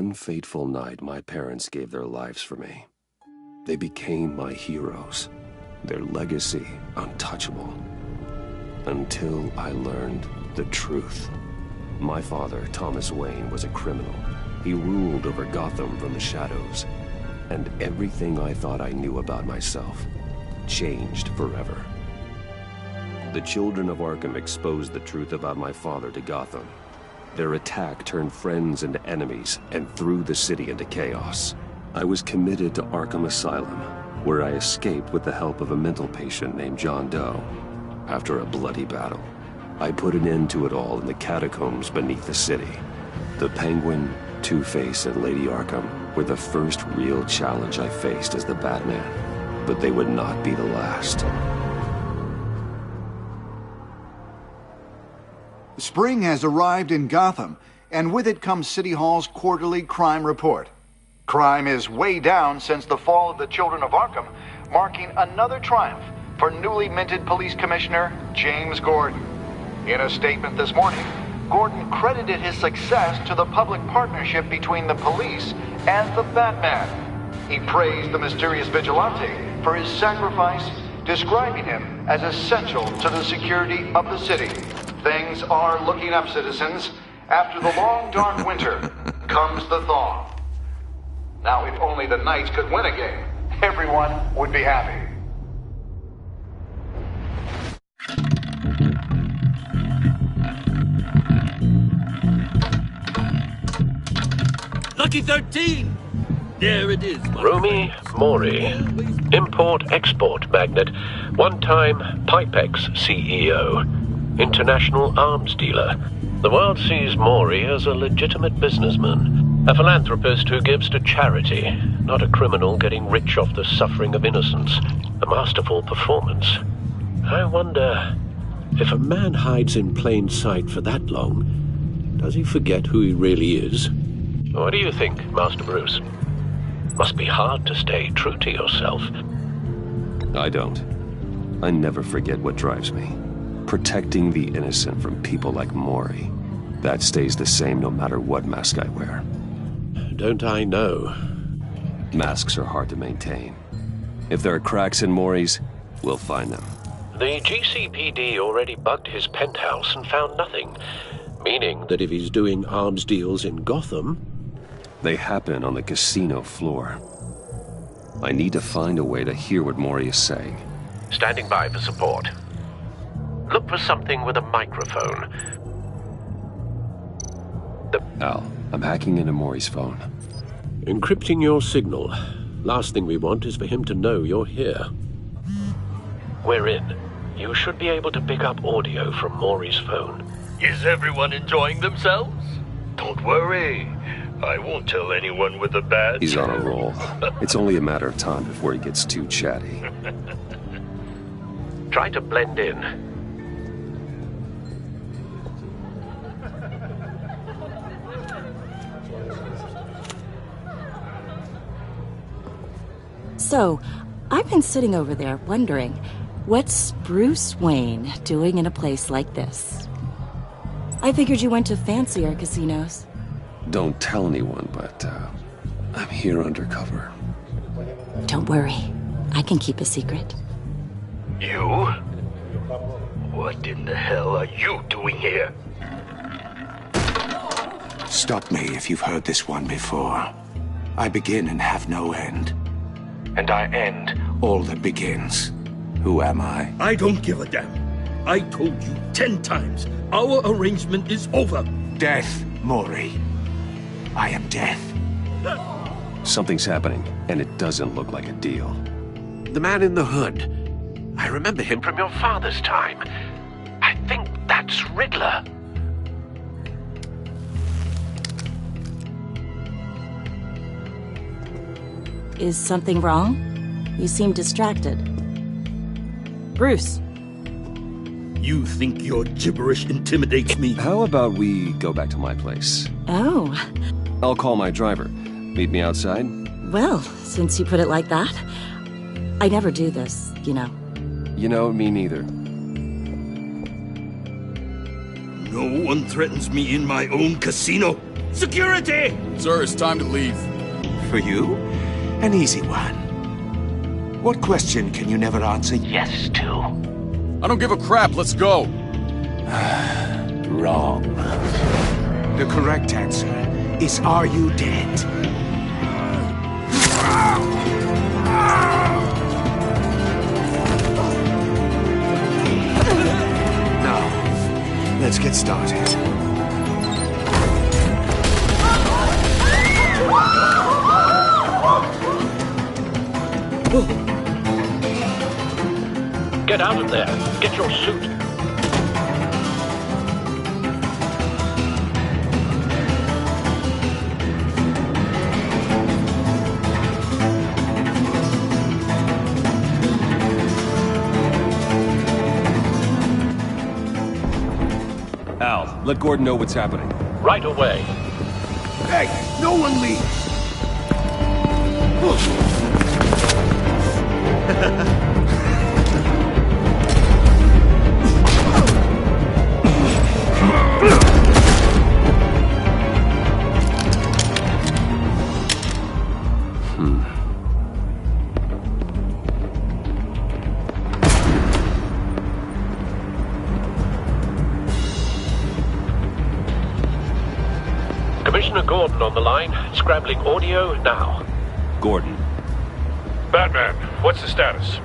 one fateful night, my parents gave their lives for me. They became my heroes, their legacy untouchable. Until I learned the truth. My father, Thomas Wayne, was a criminal. He ruled over Gotham from the shadows. And everything I thought I knew about myself changed forever. The children of Arkham exposed the truth about my father to Gotham. Their attack turned friends into enemies and threw the city into chaos. I was committed to Arkham Asylum, where I escaped with the help of a mental patient named John Doe. After a bloody battle, I put an end to it all in the catacombs beneath the city. The Penguin, Two-Face, and Lady Arkham were the first real challenge I faced as the Batman, but they would not be the last. Spring has arrived in Gotham, and with it comes City Hall's quarterly crime report. Crime is way down since the fall of the Children of Arkham, marking another triumph for newly minted Police Commissioner James Gordon. In a statement this morning, Gordon credited his success to the public partnership between the police and the Batman. He praised the mysterious vigilante for his sacrifice, describing him as essential to the security of the city. Things are looking up, citizens. After the long, dark winter comes the thaw. Now, if only the Knights could win a game, everyone would be happy. Lucky 13! There it is. Romy Mori, import-export magnate, one-time Pipex CEO, international arms dealer. The world sees Mori as a legitimate businessman, a philanthropist who gives to charity, not a criminal getting rich off the suffering of innocence. A masterful performance. I wonder, if a man hides in plain sight for that long, does he forget who he really is? What do you think, Master Bruce? Must be hard to stay true to yourself. I don't. I never forget what drives me. Protecting the innocent from people like Mori. That stays the same no matter what mask I wear. Don't I know? Masks are hard to maintain. If there are cracks in Mori's, we'll find them. The GCPD already bugged his penthouse and found nothing. Meaning that if he's doing arms deals in Gotham... They happen on the casino floor. I need to find a way to hear what Mori is saying. Standing by for support. Look for something with a microphone. Al, I'm hacking into Mori's phone. Encrypting your signal. Last thing we want is for him to know you're here. We're in. You should be able to pick up audio from Mori's phone. Is everyone enjoying themselves? Don't worry. I won't tell anyone with a badge. He's on a roll. It's only a matter of time before he gets too chatty. Try to blend in. So, I've been sitting over there wondering, what's Bruce Wayne doing in a place like this? I figured you went to fancier casinos. Don't tell anyone, but I'm here undercover. Don't worry. I can keep a secret. You? What in the hell are you doing here? Stop me if you've heard this one before. I begin and have no end. And I end all that begins. Who am I? I don't give a damn. I told you 10 times. Our arrangement is over. Death, Mori. I am death. Something's happening, and it doesn't look like a deal. The man in the hood. I remember him from your father's time. I think that's Riddler. Is something wrong? You seem distracted. Bruce. You think your gibberish intimidates me? How about we go back to my place? Oh. I'll call my driver. Meet me outside? Well, since you put it like that, I never do this, you know. You know, me neither. No one threatens me in my own casino. Security! Sir, it's time to leave. For you, an easy one. What question can you never answer yes to? I don't give a crap, let's go. Wrong. The correct answer is, are you dead? Now, let's get started. Get out of there. Get your suit. Al, let Gordon know what's happening. Right away. Hey, no one leave! Commissioner Gordon on the line, scrambling audio now. Gordon. Batman, what's the status?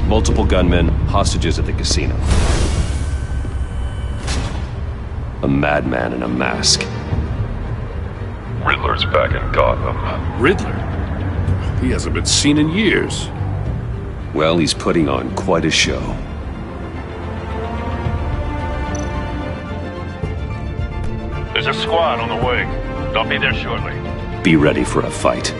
Multiple gunmen, hostages at the casino. A madman in a mask. Riddler's back in Gotham. Riddler? He hasn't been seen in years. Well, he's putting on quite a show. There's a squad on the way. They'll be there shortly. Be ready for a fight.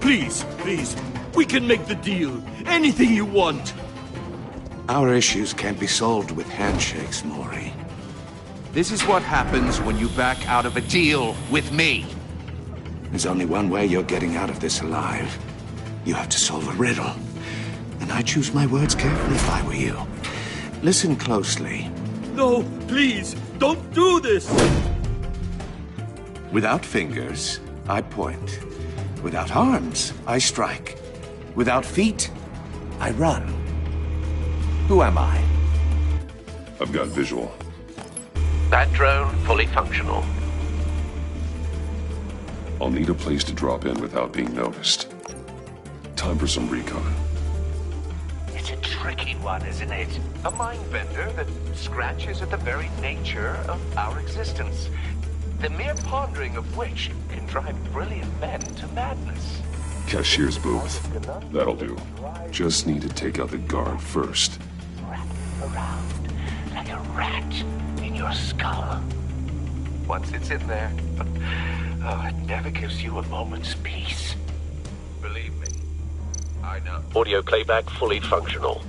Please, please, we can make the deal. Anything you want. Our issues can't be solved with handshakes, Maury. This is what happens when you back out of a deal with me. There's only one way you're getting out of this alive. You have to solve a riddle. And I choose my words carefully if I were you. Listen closely. No, please, don't do this. Without fingers, I point. Without arms, I strike. Without feet, I run. Who am I? I've got visual. That drone fully functional. I'll need a place to drop in without being noticed. Time for some recon. It's a tricky one, isn't it? A mind bender that scratches at the very nature of our existence. The mere pondering of which can drive brilliant men to madness. Cashier's booth. That'll do. Just need to take out the guard first. Wrap around like a rat in your skull. Once it's in there, it never gives you a moment's peace. Believe me, I know. Audio playback fully functional.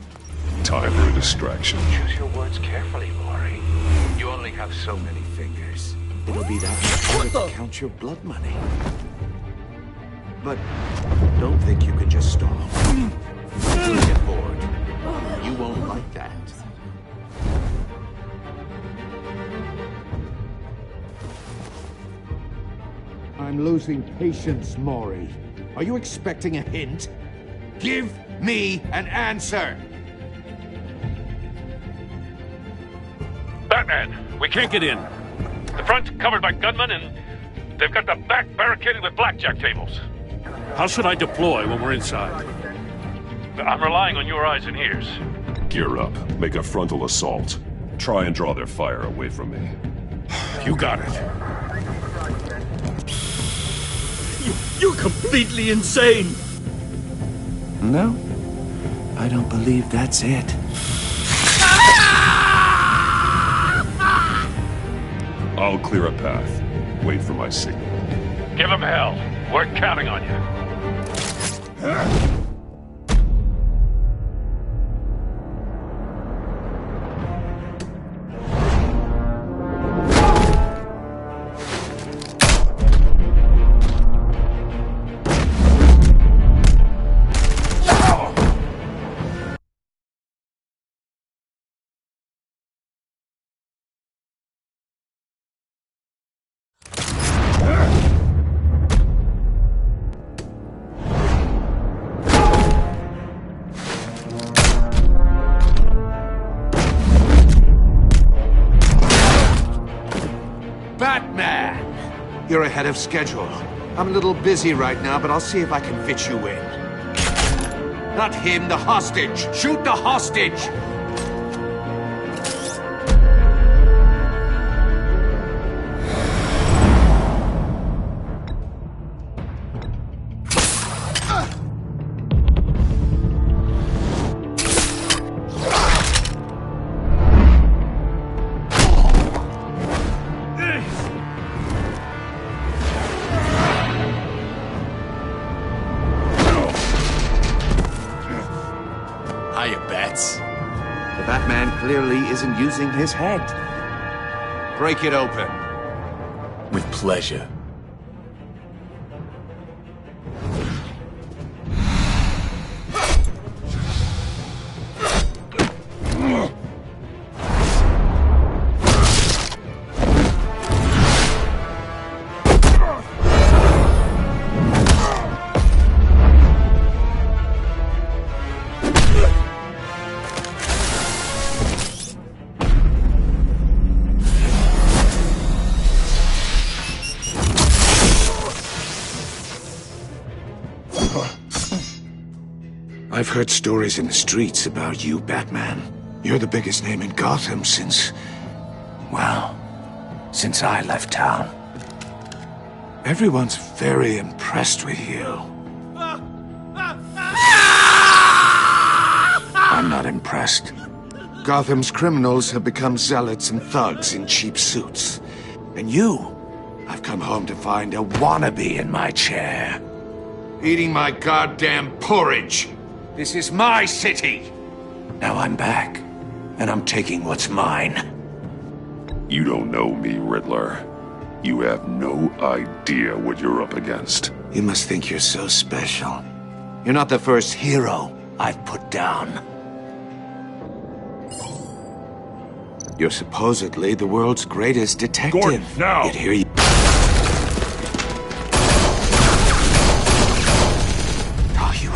Time for a distraction. Choose your words carefully, Maury. You only have so many fingers. It'll be that much to count your blood money. But don't think you can just stall. You'll get bored. You won't like that. I'm losing patience, Maury. Are you expecting a hint? Give me an answer! Batman, we can't get in. The front covered by gunmen, and they've got the back barricaded with blackjack tables. How should I deploy when we're inside? I'm relying on your eyes and ears. Gear up. Make a frontal assault. Try and draw their fire away from me. You got it. You're completely insane. No. I don't believe that's it. I'll clear a path. Wait for my signal. Give him hell. We're counting on you. You're ahead of schedule. I'm a little busy right now, but I'll see if I can fit you in. Not him, the hostage! Shoot the hostage! Clearly isn't using his head. Break it open. With pleasure. I've heard stories in the streets about you, Batman. You're the biggest name in Gotham since... well, since I left town. Everyone's very impressed with you. I'm not impressed. Gotham's criminals have become zealots and thugs in cheap suits. And you, I've come home to find a wannabe in my chair. Eating my goddamn porridge. This is my city! Now I'm back, and I'm taking what's mine. You don't know me, Riddler. You have no idea what you're up against. You must think you're so special. You're not the first hero I've put down. You're supposedly the world's greatest detective. Gordon, now! Yet here you...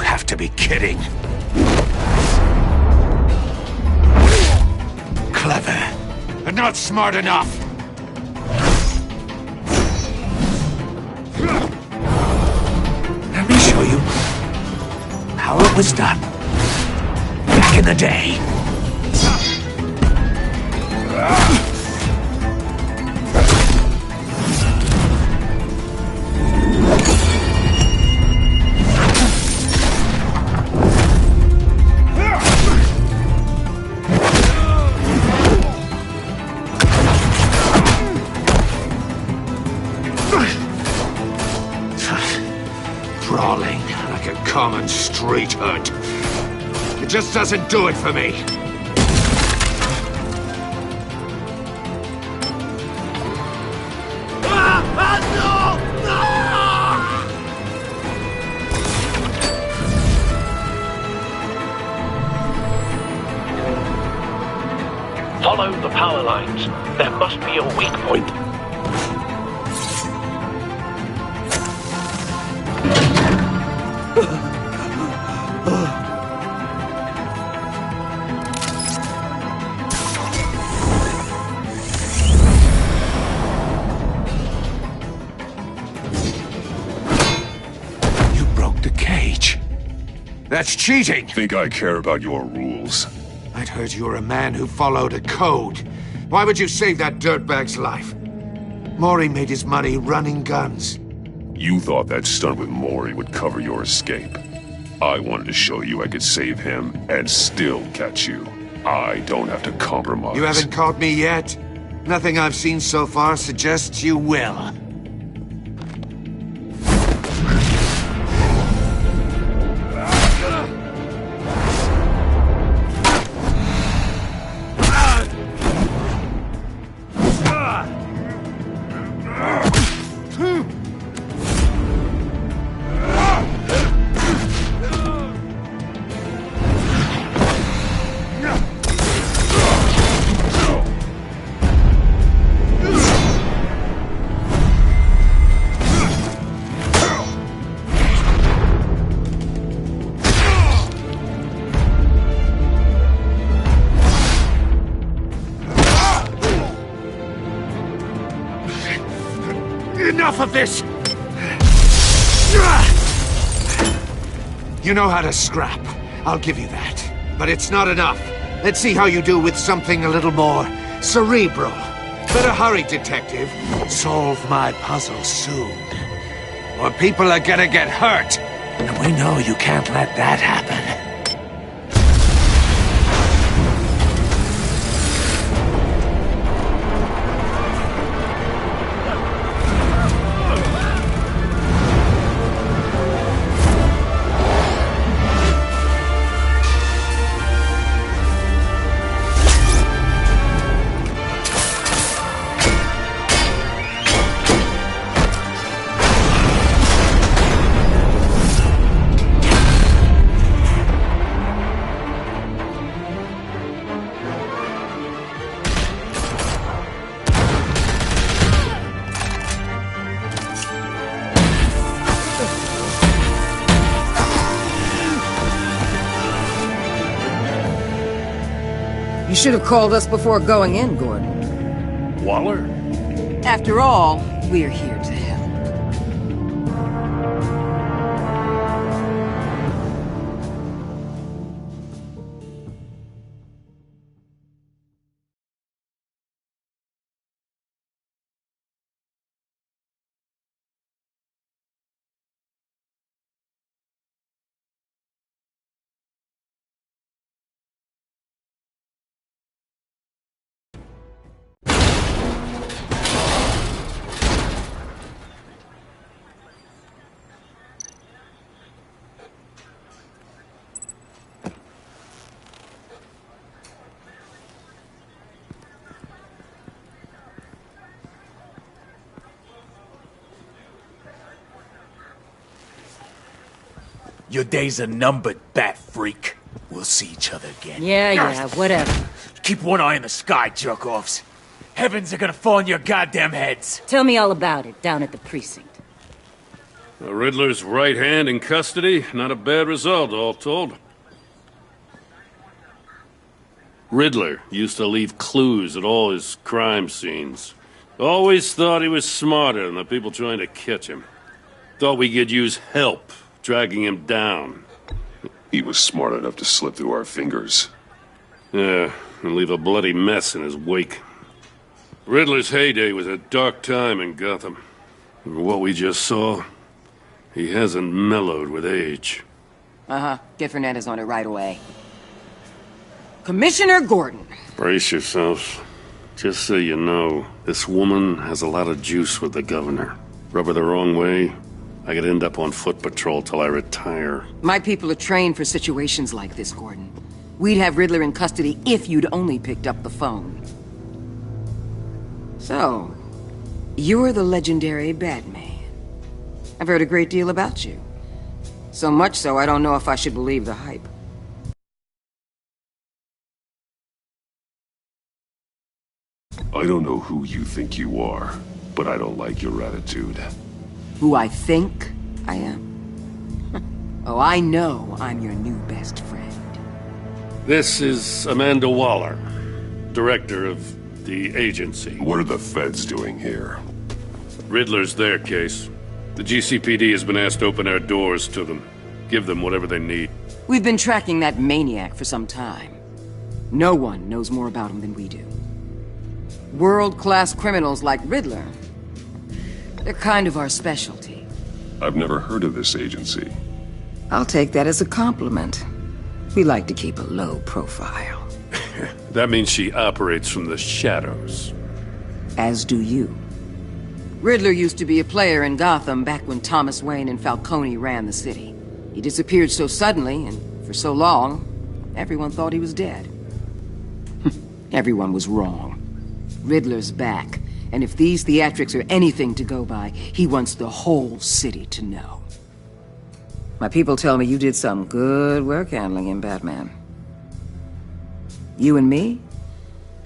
have to be kidding. Clever, but not smart enough. Let me show you how it was done back in the day. Brawling like a common street hood. It just doesn't do it for me. Follow the power lines. There must be a weak point. You broke the cage. That's cheating! Think I care about your rules? I'd heard you were a man who followed a code. Why would you save that dirtbag's life? Maury made his money running guns. You thought that stunt with Maury would cover your escape. I wanted to show you I could save him and still catch you. I don't have to compromise. You haven't caught me yet? Nothing I've seen so far suggests you will. Enough of this! You know how to scrap. I'll give you that. But it's not enough. Let's see how you do with something a little more cerebral. Better hurry, detective. Solve my puzzle soon. Or people are gonna get hurt. And we know you can't let that happen. You should have called us before going in, Gordon. Waller? After all, we're here to help. Your days are numbered, bat freak. We'll see each other again. Yeah, whatever. Keep one eye in the sky, jerk-offs. Heavens are gonna fall on your goddamn heads. Tell me all about it down at the precinct. The Riddler's right hand in custody. Not a bad result, all told. Riddler used to leave clues at all his crime scenes. Always thought he was smarter than the people trying to catch him. Thought we could use help dragging him down. He was smart enough to slip through our fingers. Yeah, and leave a bloody mess in his wake. Riddler's heyday was a dark time in Gotham. And what we just saw, he hasn't mellowed with age. Uh-huh. Get Fernandez on it right away. Commissioner Gordon. Brace yourselves. Just so you know, this woman has a lot of juice with the governor. Rub her the wrong way, I could end up on foot patrol till I retire. My people are trained for situations like this, Gordon. We'd have Riddler in custody if you'd only picked up the phone. So, you're the legendary Batman. I've heard a great deal about you. So much so, I don't know if I should believe the hype. I don't know who you think you are, but I don't like your attitude. Who I think I am? Oh, I know I'm your new best friend. This is Amanda Waller, director of the agency. What are the feds doing here? Riddler's their case. The GCPD has been asked to open our doors to them. Give them whatever they need. We've been tracking that maniac for some time. No one knows more about him than we do. World-class criminals like Riddler. They're kind of our specialty. I've never heard of this agency. I'll take that as a compliment. We like to keep a low profile. That means she operates from the shadows. As do you. Riddler used to be a player in Gotham back when Thomas Wayne and Falcone ran the city. He disappeared so suddenly and for so long, everyone thought he was dead. Everyone was wrong. Riddler's back, and if these theatrics are anything to go by, he wants the whole city to know. My people tell me you did some good work handling him, Batman. You and me?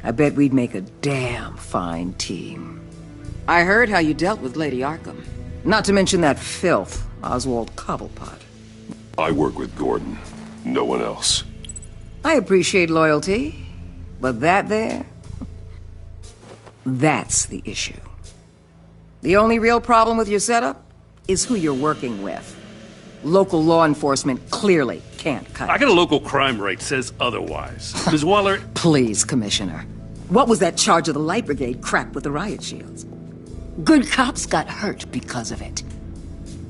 I bet we'd make a damn fine team. I heard how you dealt with Lady Arkham. Not to mention that filth, Oswald Cobblepot. I work with Gordon. No one else. I appreciate loyalty, but that there... that's the issue. The only real problem with your setup is who you're working with. Local law enforcement clearly can't cut it. I got a local crime rate says otherwise. Ms. Waller... Please, Commissioner. What was that charge of the Light Brigade crap with the riot shields? Good cops got hurt because of it.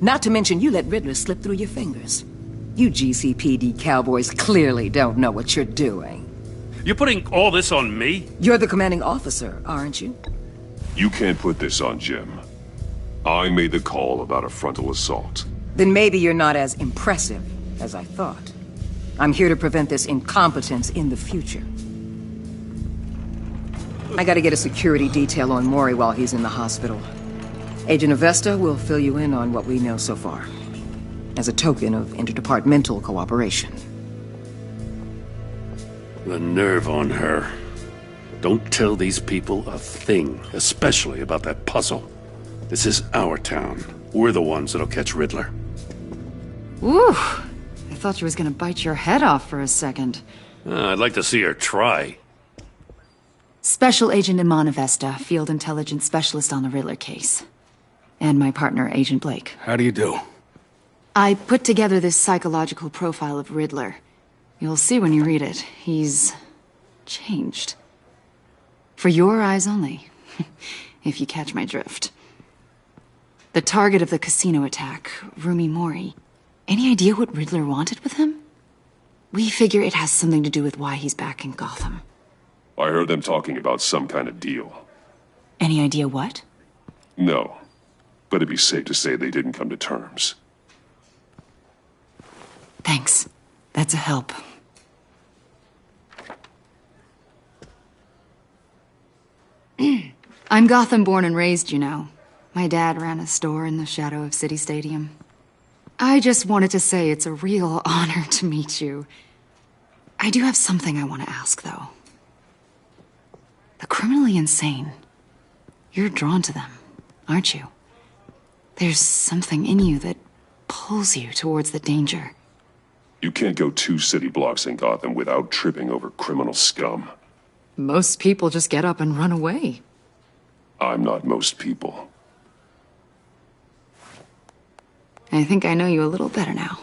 Not to mention you let Riddler slip through your fingers. You GCPD cowboys clearly don't know what you're doing. You're putting all this on me? You're the commanding officer, aren't you? You can't put this on Jim. I made the call about a frontal assault. Then maybe you're not as impressive as I thought. I'm here to prevent this incompetence in the future. I gotta get a security detail on Maury while he's in the hospital. Agent Avesta will fill you in on what we know so far, as a token of interdepartmental cooperation. The nerve on her. Don't tell these people a thing, especially about that puzzle. This is our town. We're the ones that'll catch Riddler. Ooh, I thought she was gonna bite your head off for a second. I'd like to see her try. Special Agent Iman Avesta, Field Intelligence Specialist on the Riddler case. And my partner, Agent Blake. How do you do? I put together this psychological profile of Riddler. You'll see when you read it. He's... changed. For your eyes only, if you catch my drift. The target of the casino attack, Rumi Mori. Any idea what Riddler wanted with him? We figure it has something to do with why he's back in Gotham. I heard them talking about some kind of deal. Any idea what? No, but it'd be safe to say they didn't come to terms. Thanks. That's a help. I'm Gotham born and raised, you know. My dad ran a store in the shadow of City Stadium. I just wanted to say it's a real honor to meet you. I do have something I want to ask, though. The criminally insane. You're drawn to them, aren't you? There's something in you that pulls you towards the danger. You can't go 2 city blocks in Gotham without tripping over criminal scum. Most people just get up and run away. I'm not most people. I think I know you a little better now.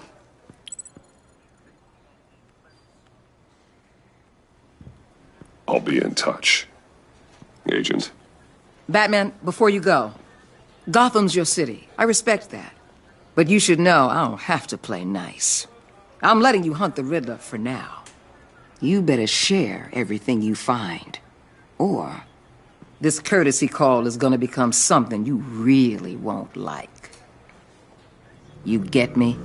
I'll be in touch. Agent. Batman, before you go, Gotham's your city. I respect that. But you should know I don't have to play nice. I'm letting you hunt the Riddler for now. You better share everything you find. Or this courtesy call is gonna become something you really won't like. You get me?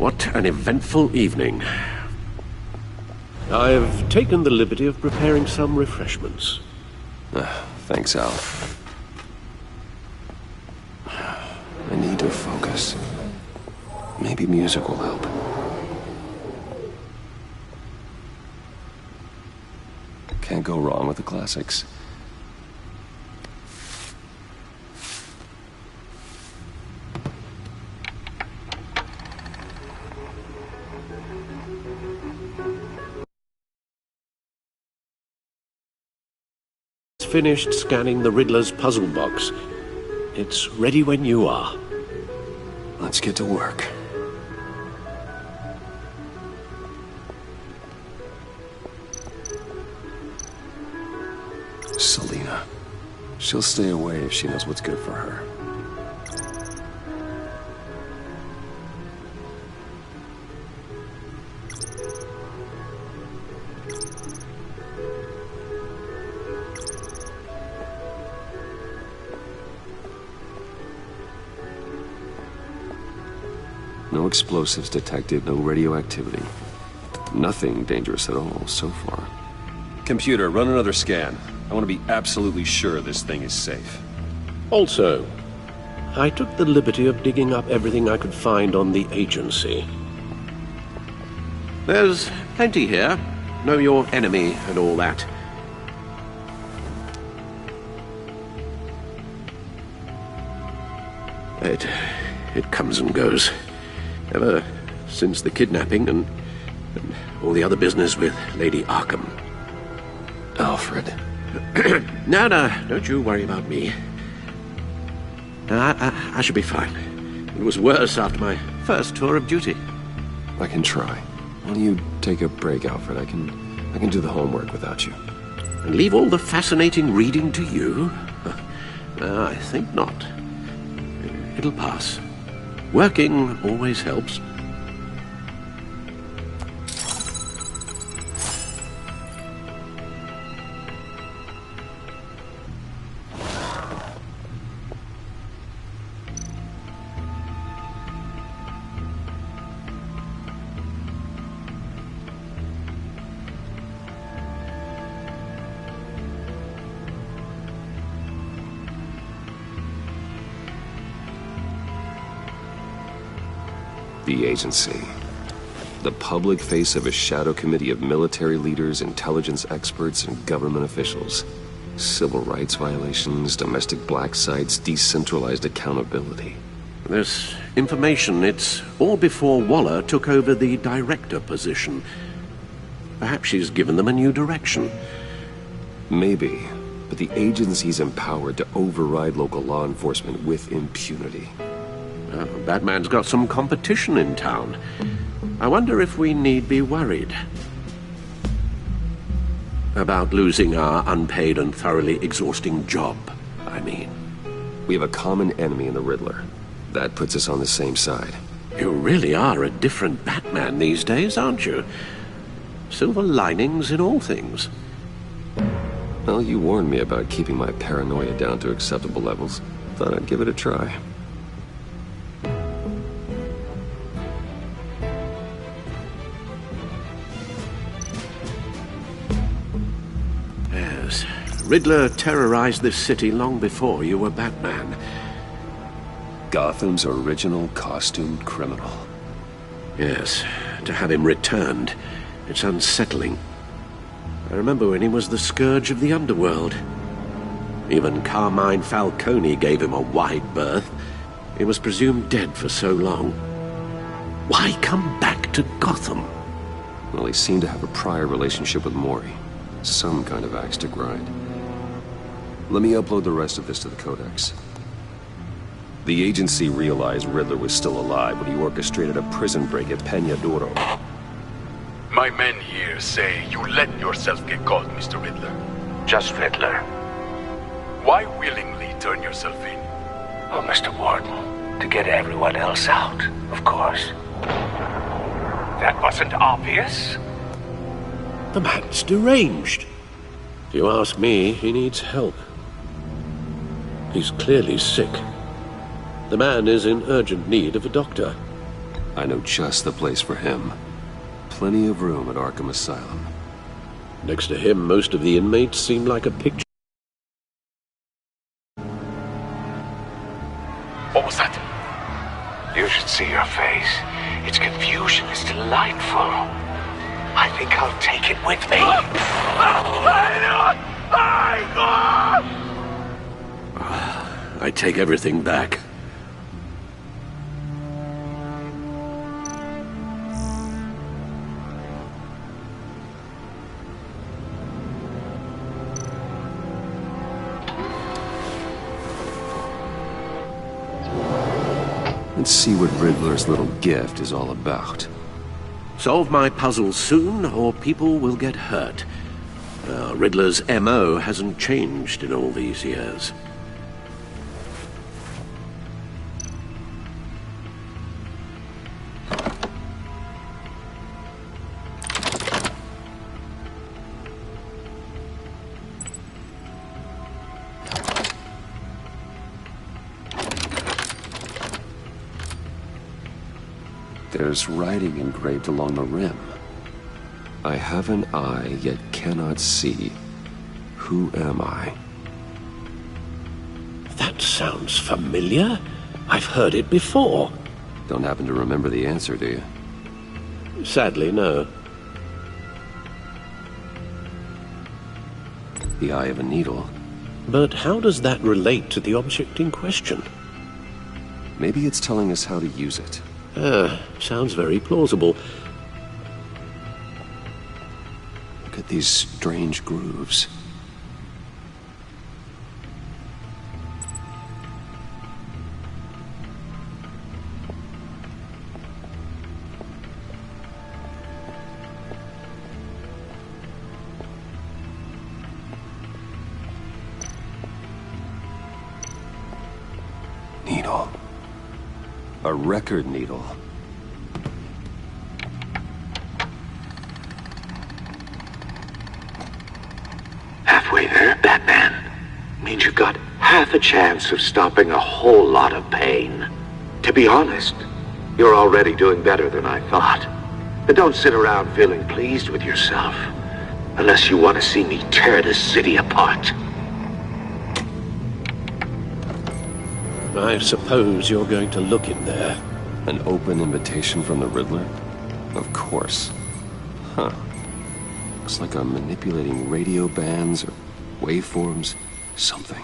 What an eventful evening. I've taken the liberty of preparing some refreshments. Thanks, Al. I need to focus. Maybe music will help. Can't go wrong with the classics. Finished scanning the Riddler's puzzle box. It's ready when you are. Let's get to work. Selena. She'll stay away if she knows what's good for her. No explosives detected, no radioactivity. Nothing dangerous at all so far. Computer, run another scan. I want to be absolutely sure this thing is safe. Also, I took the liberty of digging up everything I could find on the agency. There's plenty here. Know your enemy and all that. It comes and goes. Ever since the kidnapping and all the other business with Lady Arkham. Alfred. No, don't you worry about me. I should be fine. It was worse after my first tour of duty. I can try. Why don't you take a break, Alfred? I can do the homework without you. And leave all the fascinating reading to you? I think not. It'll pass. Working always helps. The agency. The public face of a shadow committee of military leaders, intelligence experts, and government officials. Civil rights violations, domestic black sites, decentralized accountability. This information, it's all before Waller took over the director position. Perhaps she's given them a new direction. Maybe, but the agency's empowered to override local law enforcement with impunity. Batman's got some competition in town. I wonder if we need be worried about losing our unpaid and thoroughly exhausting job, I mean. We have a common enemy in the Riddler. That puts us on the same side. You really are a different Batman these days, aren't you? Silver linings in all things. Well, you warned me about keeping my paranoia down to acceptable levels. Thought I'd give it a try. Riddler terrorized this city long before you were Batman. Gotham's original costumed criminal. Yes, to have him returned, it's unsettling. I remember when he was the scourge of the underworld. Even Carmine Falcone gave him a wide berth. He was presumed dead for so long. Why come back to Gotham? Well, he seemed to have a prior relationship with Mori. Some kind of axe to grind. Let me upload the rest of this to the Codex. The agency realized Riddler was still alive when he orchestrated a prison break at Peña Duro. My men here say you let yourself get caught, Mr. Riddler. Just Riddler. Why willingly turn yourself in? Oh, Mr. Warden, to get everyone else out, of course. That wasn't obvious? The man's deranged. If you ask me, he needs help. He's clearly sick. The man is in urgent need of a doctor. I know just the place for him. Plenty of room at Arkham Asylum. Next to him, most of the inmates seem like a picture delightful. I think I'll take it with me. I take everything back. Let's see what Riddler's little gift is all about. Solve my puzzle soon, or people will get hurt. Riddler's MO hasn't changed in all these years. There's writing engraved along the rim. I have an eye, yet cannot see. Who am I? That sounds familiar. I've heard it before. Don't happen to remember the answer, do you? Sadly, no. The eye of a needle. But how does that relate to the object in question? Maybe it's telling us how to use it. Sounds very plausible. Look at these strange grooves. Needle. A record needle. Halfway there, Batman. Means you've got half a chance of stopping a whole lot of pain. To be honest, you're already doing better than I thought. But don't sit around feeling pleased with yourself. Unless you want to see me tear this city apart. I suppose you're going to look in there. An open invitation from the Riddler? Of course. Huh. Looks like I'm manipulating radio bands or waveforms. Something.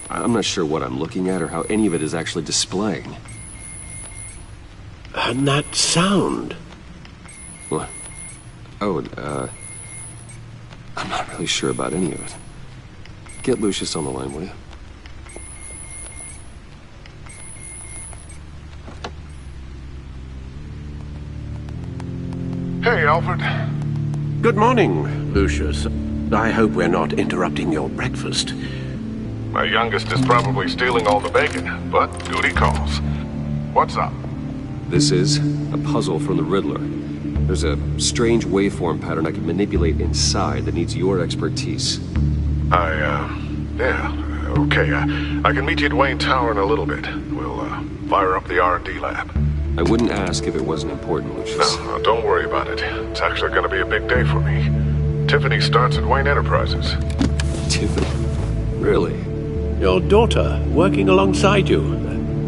I'm not sure what I'm looking at or how any of it is actually displaying. And that sound? What? Oh, I'm not really sure about any of it. Get Lucius on the line, will you? Hey, Alfred. Good morning, Lucius. I hope we're not interrupting your breakfast. My youngest is probably stealing all the bacon, but duty calls. What's up? This is a puzzle from the Riddler. There's a strange waveform pattern I can manipulate inside that needs your expertise. Yeah, okay. I can meet you at Wayne Tower in a little bit. We'll, fire up the R&D lab. I wouldn't ask if it wasn't important, Lucius. No, don't worry about it. It's actually going to be a big day for me. Tiffany starts at Wayne Enterprises. Tiffany? Really? Your daughter, working alongside you.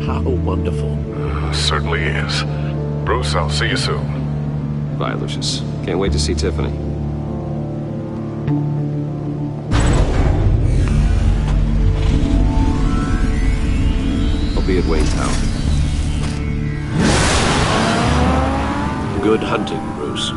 How wonderful. Certainly is. Bruce, I'll see you soon. Bye, Lucius. Can't wait to see Tiffany. I'll be at Wayne Tower. Good hunting, Bruce.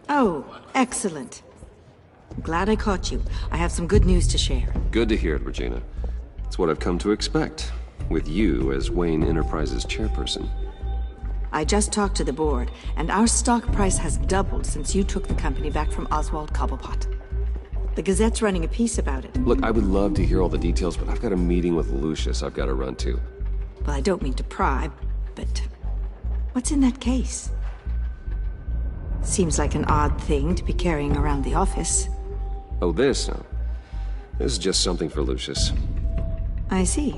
Oh, excellent. Glad I caught you. I have some good news to share. Good to hear it, Regina. It's what I've come to expect, with you as Wayne Enterprises chairperson. I just talked to the board, and our stock price has doubled since you took the company back from Oswald Cobblepot. The Gazette's running a piece about it. Look, I would love to hear all the details, but I've got a meeting with Lucius I've got to run to. Well, I don't mean to pry, but what's in that case? Seems like an odd thing to be carrying around the office. Oh, this? No. This is just something for Lucius. I see.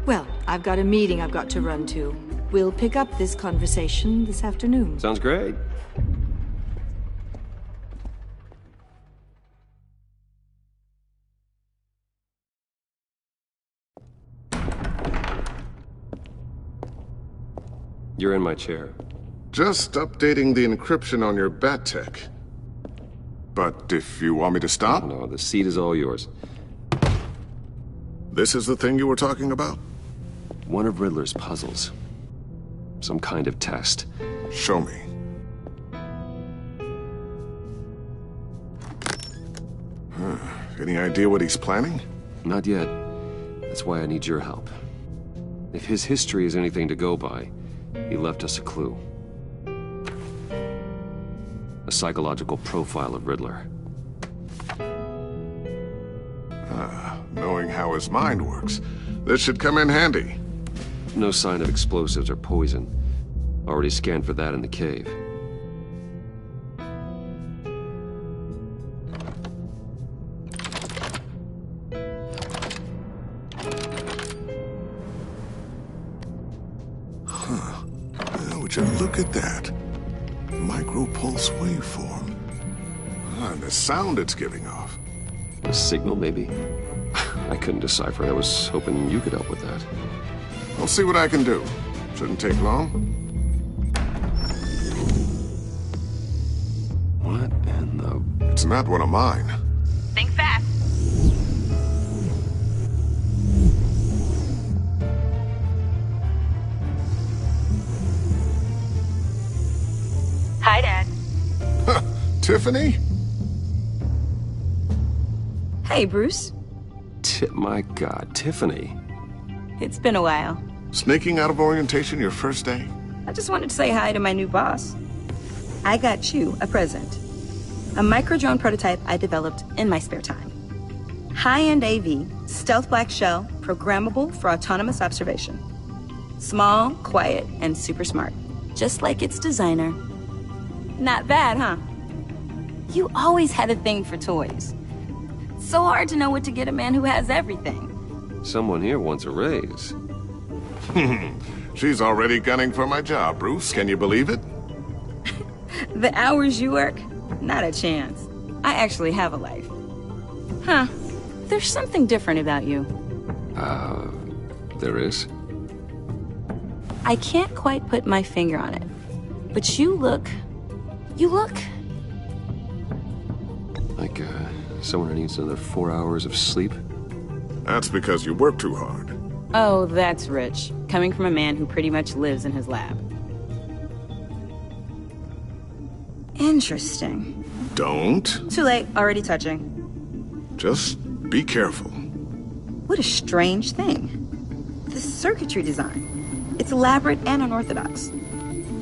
Well, I've got a meeting I've got to run to. We'll pick up this conversation this afternoon. Sounds great. You're in my chair. Just updating the encryption on your bat tech. But if you want me to stop? No, the seat is all yours. This is the thing you were talking about? One of Riddler's puzzles. Some kind of test. Show me. Any idea what he's planning? Not yet. That's why I need your help. If his history is anything to go by, he left us a clue. A psychological profile of Riddler. Knowing how his mind works, this should come in handy. No sign of explosives or poison. Already scanned for that in the cave. Would you look at that? Micropulse waveform. And the sound it's giving off. A signal, maybe? I couldn't decipher it. I was hoping you could help with that. I'll see what I can do. Shouldn't take long. What in the... It's not one of mine. Think fast. Hi, Dad. Tiffany? Hey, Bruce. My God, Tiffany. It's been a while. Sneaking out of orientation your first day? I just wanted to say hi to my new boss. I got you a present. A micro-drone prototype I developed in my spare time. High-end AV, stealth black shell, programmable for autonomous observation. Small, quiet, and super smart. Just like its designer. Not bad, huh? You always had a thing for toys. So hard to know what to get a man who has everything. Someone here wants a raise. She's already gunning for my job, Bruce. Can you believe it? The hours you work? Not a chance. I actually have a life. Huh. There's something different about you. There is? I can't quite put my finger on it. But you look... Like, someone who needs another 4 hours of sleep? That's because you work too hard. Oh, that's rich. Coming from a man who pretty much lives in his lab. Interesting. Don't. Too late. Already touching. Just be careful. What a strange thing. The circuitry design. It's elaborate and unorthodox.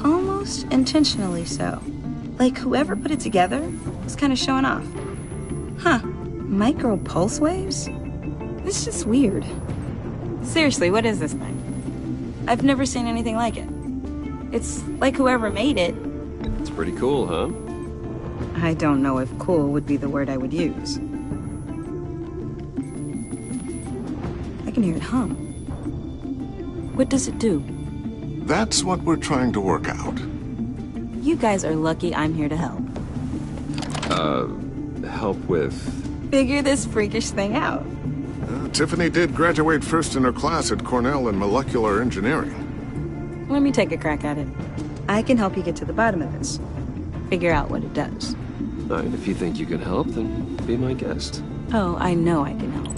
Almost intentionally so. Like whoever put it together was kind of showing off. Huh. Micro pulse waves? It's just weird. Seriously, what is this thing? I've never seen anything like it. It's like whoever made it. It's pretty cool, huh? I don't know if cool would be the word I would use. I can hear it hum. What does it do? That's what we're trying to work out. You guys are lucky I'm here to help. Help with... Figure this freakish thing out. Tiffany did graduate first in her class at Cornell in molecular engineering. Let me take a crack at it. I can help you get to the bottom of this. Figure out what it does. All right, if you think you can help, then be my guest. Oh, I know I can help.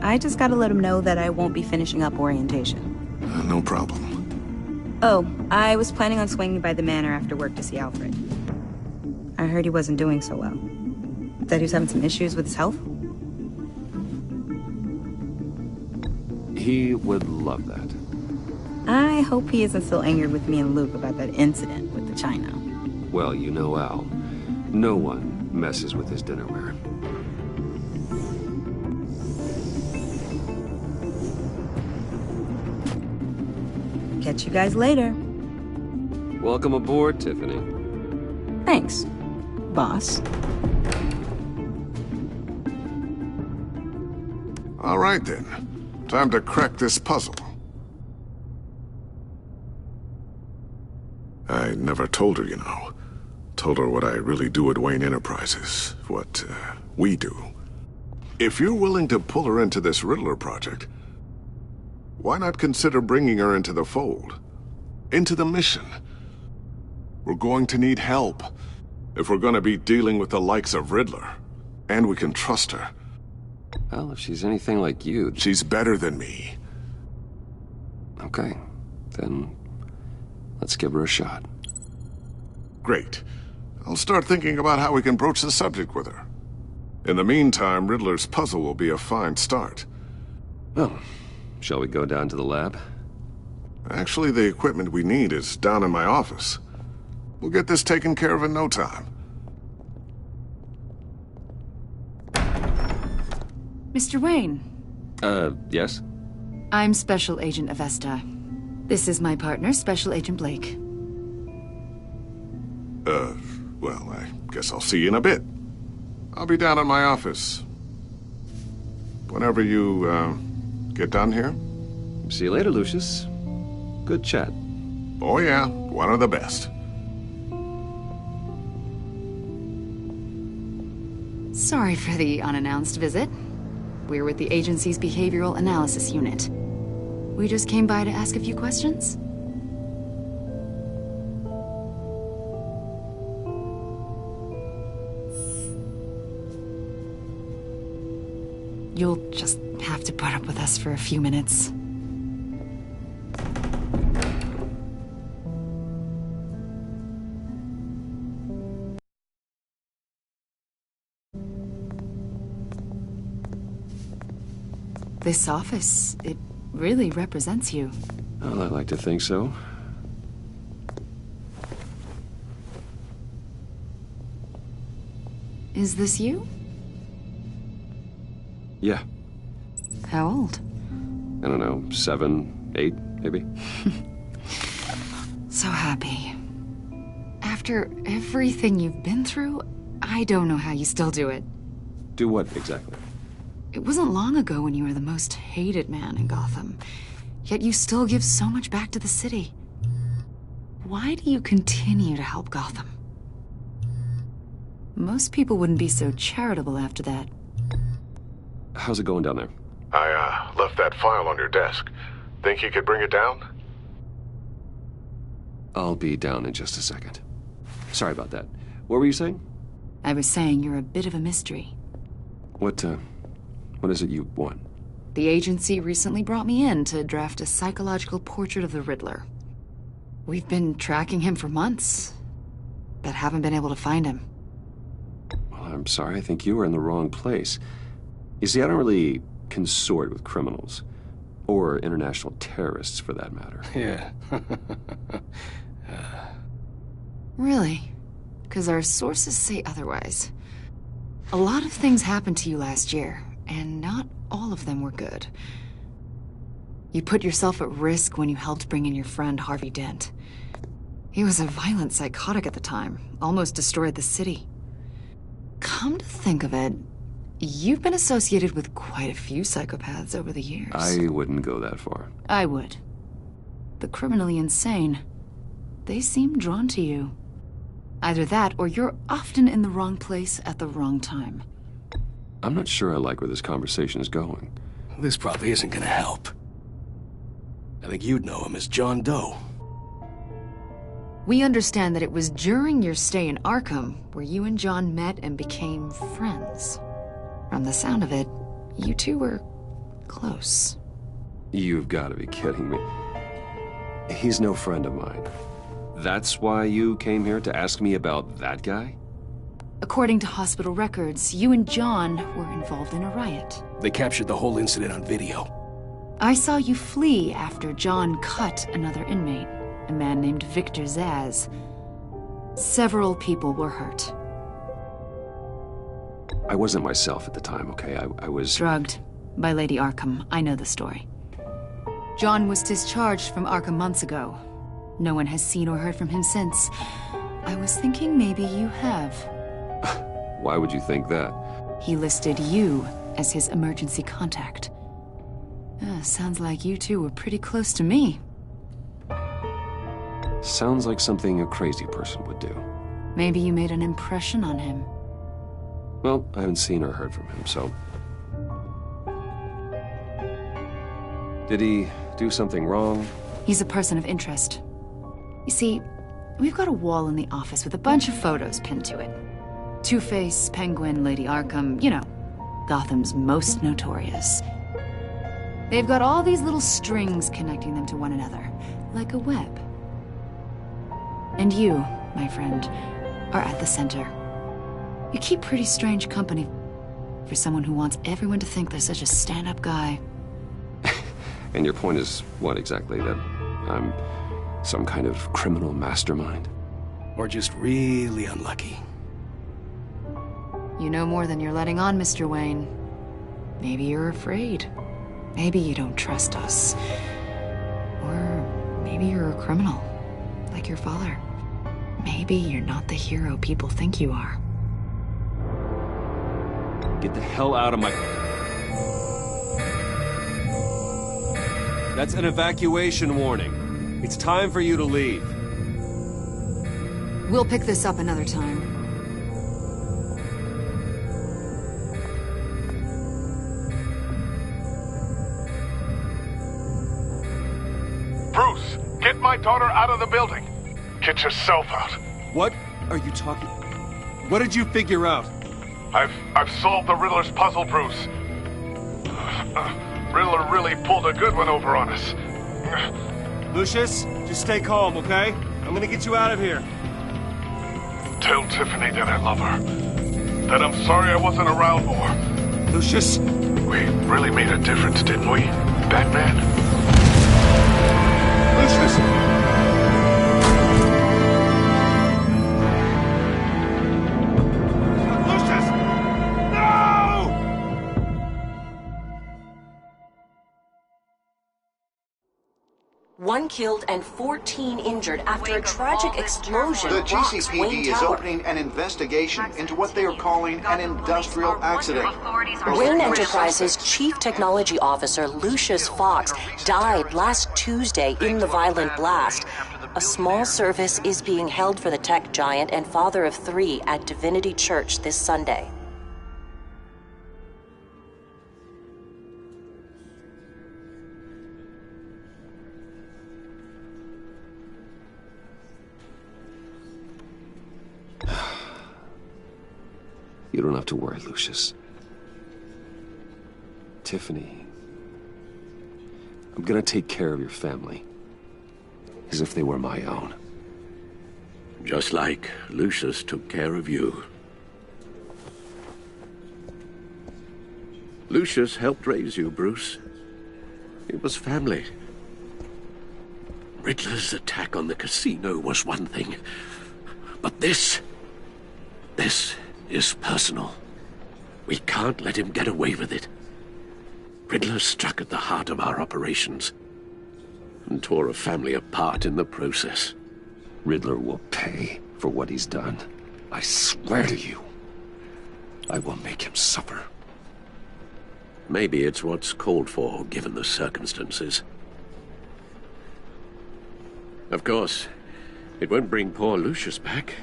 I just gotta let him know that I won't be finishing up orientation. No problem. Oh, I was planning on swinging by the manor after work to see Alfred. I heard he wasn't doing so well. That he was having some issues with his health? He would love that. I hope he isn't still angered with me and Luke about that incident with the china. Well, you know Al. No one messes with his dinnerware. Catch you guys later. Welcome aboard, Tiffany. Thanks, boss. All right, then. Time to crack this puzzle. I never told her, you know. Told her what I really do at Wayne Enterprises. What, we do. If you're willing to pull her into this Riddler project, why not consider bringing her into the fold? Into the mission? We're going to need help if we're going to be dealing with the likes of Riddler. And we can trust her. Well, if she's anything like you... She's better than me. Okay, then let's give her a shot. Great. I'll start thinking about how we can broach the subject with her. In the meantime, Riddler's puzzle will be a fine start. Well, shall we go down to the lab? Actually, the equipment we need is down in my office. We'll get this taken care of in no time. Mr. Wayne. Yes? I'm Special Agent Avesta. This is my partner, Special Agent Blake. Well, I guess I'll see you in a bit. I'll be down in my office. Whenever you, get done here. See you later, Lucius. Good chat. Oh yeah, one of the best. Sorry for the unannounced visit. We're with the agency's Behavioral Analysis Unit. We just came by to ask a few questions. You'll just have to put up with us for a few minutes. This office, it really represents you. Well, I like to think so. Is this you? Yeah. How old? I don't know, 7, 8, maybe? So happy. After everything you've been through, I don't know how you still do it. Do what, exactly? It wasn't long ago when you were the most hated man in Gotham, yet you still give so much back to the city. Why do you continue to help Gotham? Most people wouldn't be so charitable after that. How's it going down there? I, left that file on your desk. Think you could bring it down? I'll be down in just a second. Sorry about that. What were you saying? I was saying you're a bit of a mystery. What is it you want? The agency recently brought me in to draft a psychological portrait of the Riddler. We've been tracking him for months, but haven't been able to find him. Well, I'm sorry. I think you were in the wrong place. You see, I don't really consort with criminals. Or international terrorists, for that matter. Yeah. Really? Because our sources say otherwise. A lot of things happened to you last year, and not all of them were good. You put yourself at risk when you helped bring in your friend Harvey Dent. He was a violent psychotic at the time, almost destroyed the city. Come to think of it, you've been associated with quite a few psychopaths over the years. I wouldn't go that far. I would. The criminally insane, they seem drawn to you. Either that, or you're often in the wrong place at the wrong time. I'm not sure I like where this conversation is going. This probably isn't gonna help. I think you'd know him as John Doe. We understand that it was during your stay in Arkham where you and John met and became friends. From the sound of it, you two were close. You've got to be kidding me. He's no friend of mine. That's why you came here to ask me about that guy? According to hospital records, you and John were involved in a riot. They captured the whole incident on video. I saw you flee after John cut another inmate, a man named Victor Zsasz. Several people were hurt. I wasn't myself at the time, okay? I was... Drugged by Lady Arkham. I know the story. John was discharged from Arkham months ago. No one has seen or heard from him since. I was thinking maybe you have. Why would you think that? He listed you as his emergency contact. Sounds like you two were pretty close to me. Sounds like something a crazy person would do. Maybe you made an impression on him. Well, I haven't seen or heard from him, so... Did he do something wrong? He's a person of interest. You see, we've got a wall in the office with a bunch of photos pinned to it. Two-Face, Penguin, Lady Arkham, you know, Gotham's most notorious. They've got all these little strings connecting them to one another, like a web. And you, my friend, are at the center. You keep pretty strange company for someone who wants everyone to think they're such a stand-up guy. And your point is what exactly? That I'm some kind of criminal mastermind? Or just really unlucky? You know more than you're letting on, Mr. Wayne. Maybe you're afraid. Maybe you don't trust us. Or maybe you're a criminal, like your father. Maybe you're not the hero people think you are. Get the hell out of my... That's an evacuation warning. It's time for you to leave. We'll pick this up another time. Bruce, get my daughter out of the building. Get yourself out. What are you talking... What did you figure out? I've solved the Riddler's puzzle, Bruce. Riddler really pulled a good one over on us. Lucius, just stay calm, okay? I'm gonna get you out of here. Tell Tiffany that I love her. That I'm sorry I wasn't around more. Lucius? We really made a difference, didn't we, Batman? Lucius! One killed and 14 injured after a tragic explosion. The rocks GCPD Wayne is Tower. opening an investigation into what they are calling an industrial accident. Wayne Enterprises' Chief Technology Officer Lucius Fox died last Tuesday in the violent blast. A small service is being held for the tech giant and father of 3 at Divinity Church this Sunday. You don't have to worry, Lucius. Tiffany, I'm gonna take care of your family. As if they were my own. Just like Lucius took care of you. Lucius helped raise you, Bruce. It was family. Riddler's attack on the casino was one thing. But this is personal. We can't let him get away with it. Riddler struck at the heart of our operations and tore a family apart in the process. Riddler will pay for what he's done. I swear to you, I will make him suffer. Maybe it's what's called for, given the circumstances. Of course, it won't bring poor Lucius back.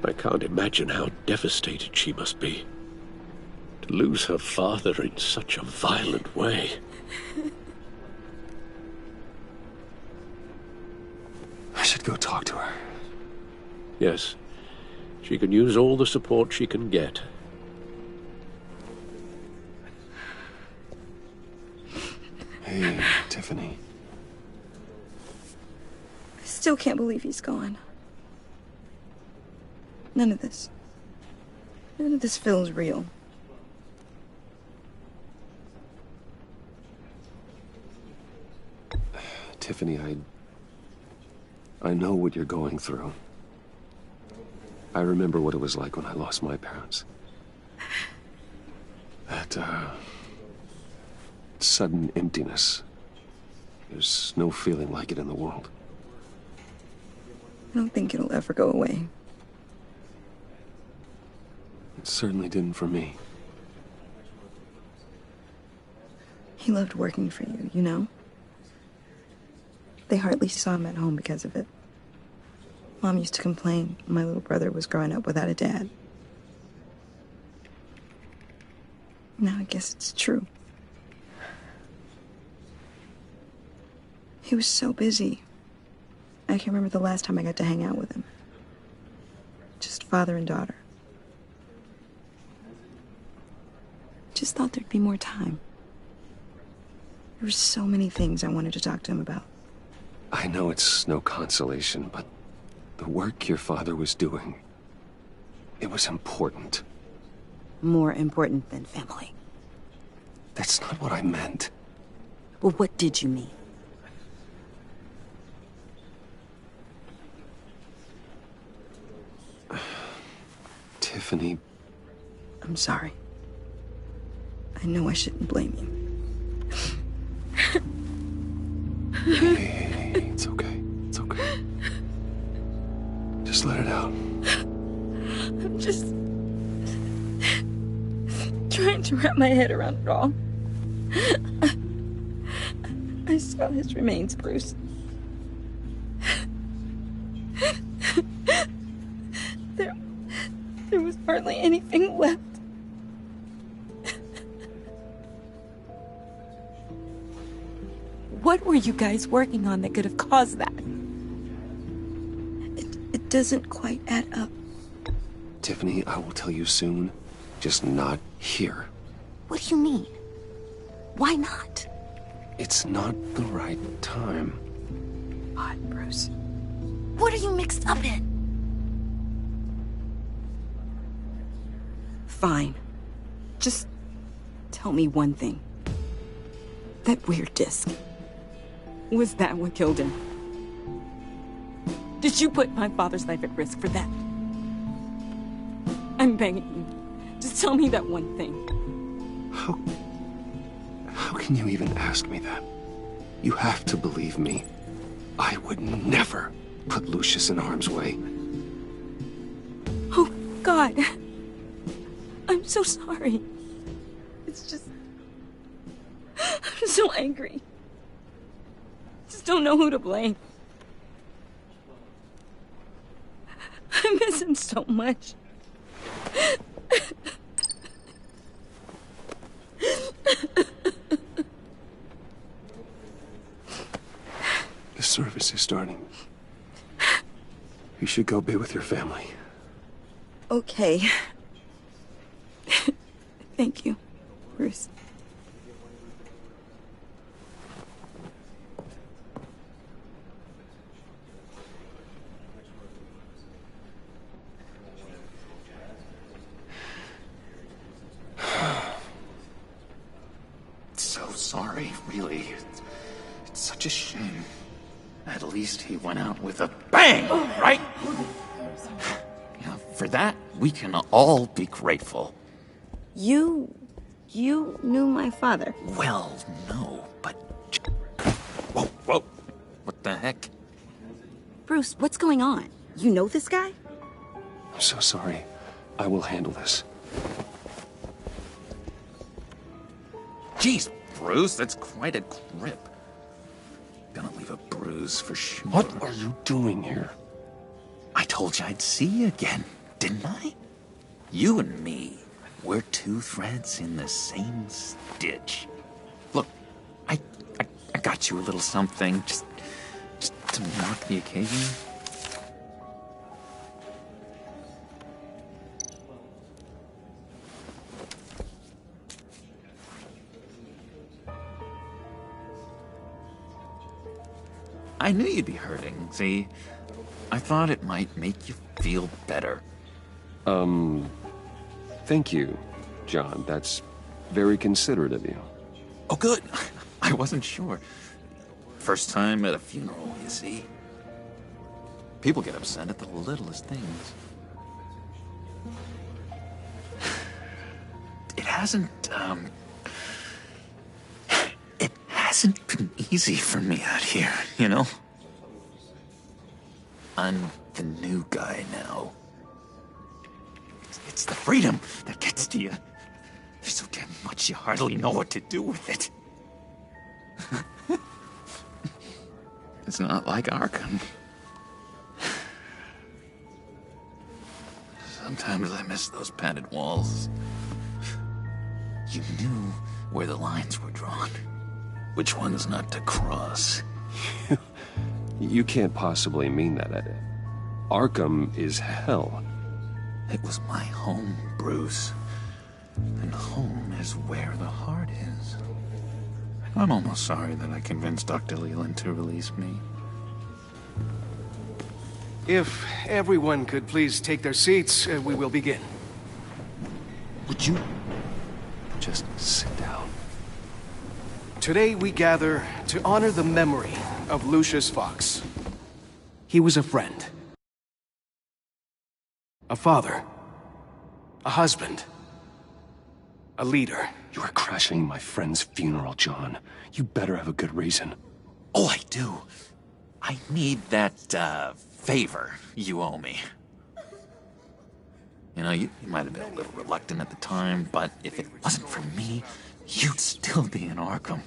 I can't imagine how devastated she must be. To lose her father in such a violent way. I should go talk to her. Yes, she can use all the support she can get. Hey, Tiffany. I still can't believe he's gone. None of this feels real. Tiffany, I know what you're going through. I remember what it was like when I lost my parents. That, sudden emptiness. There's no feeling like it in the world. I don't think it'll ever go away. It certainly didn't for me. He loved working for you, you know? They hardly saw him at home because of it. Mom used to complain my little brother was growing up without a dad. Now I guess it's true. He was so busy. I can't remember the last time I got to hang out with him. Just father and daughter. Just thought there'd be more time. There were so many things I wanted to talk to him about. I know it's no consolation, but the work your father was doing, it was important. More important than family. That's not what I meant. Well, what did you mean? Tiffany. I'm sorry. I know I shouldn't blame you. Hey, it's okay. It's okay. Just let it out. I'm just trying to wrap my head around it all. I saw his remains, Bruce. There was hardly anything left. What were you guys working on that could have caused that? It doesn't quite add up. Tiffany, I will tell you soon. Just not here. What do you mean? Why not? It's not the right time. God, Bruce. What are you mixed up in? Fine. Just tell me one thing. That weird disc. Was that what killed him? Did you put my father's life at risk for that? I'm begging you. Just tell me that one thing. How can you even ask me that? You have to believe me. I would never put Lucius in harm's way. Oh, God. I'm so sorry. It's just... I'm so angry. Just don't know who to blame. I miss him so much. The service is starting. You should go be with your family. Okay. Thank you, Bruce. So sorry, really. It's such a shame. At least he went out with a bang, right? Yeah, for that, we can all be grateful. You knew my father. Well, no, but... Whoa, whoa. What the heck? Bruce, what's going on? You know this guy? I'm so sorry. I will handle this. Jeez, Bruce, that's quite a grip. Gonna leave a bruise for sure. What are you doing here? I told you I'd see you again, didn't I? You and me, we're two threads in the same stitch. Look, I got you a little something, just to mark the occasion. I knew you'd be hurting, see? I thought it might make you feel better. Thank you, John. That's very considerate of you. Oh, good. I wasn't sure. First time at a funeral, you see? People get upset at the littlest things. It hasn't been easy for me out here, you know? I'm the new guy now. It's the freedom that gets to you. There's so damn much you hardly know what to do with it. It's not like Arkham. Sometimes I miss those padded walls. You knew where the lines were drawn. Which ones not to cross. You can't possibly mean that. Arkham is hell. It was my home, Bruce. And home is where the heart is. I'm almost sorry that I convinced Dr. Leland to release me. If everyone could please take their seats, we will begin. Would you just sit down? Today we gather to honor the memory of Lucius Fox. He was a friend, a father, a husband, a leader. You are crashing my friend's funeral, John. You better have a good reason. Oh, I do. I need that, favor you owe me. You know, you might have been a little reluctant at the time, but if it wasn't for me, you'd still be in Arkham.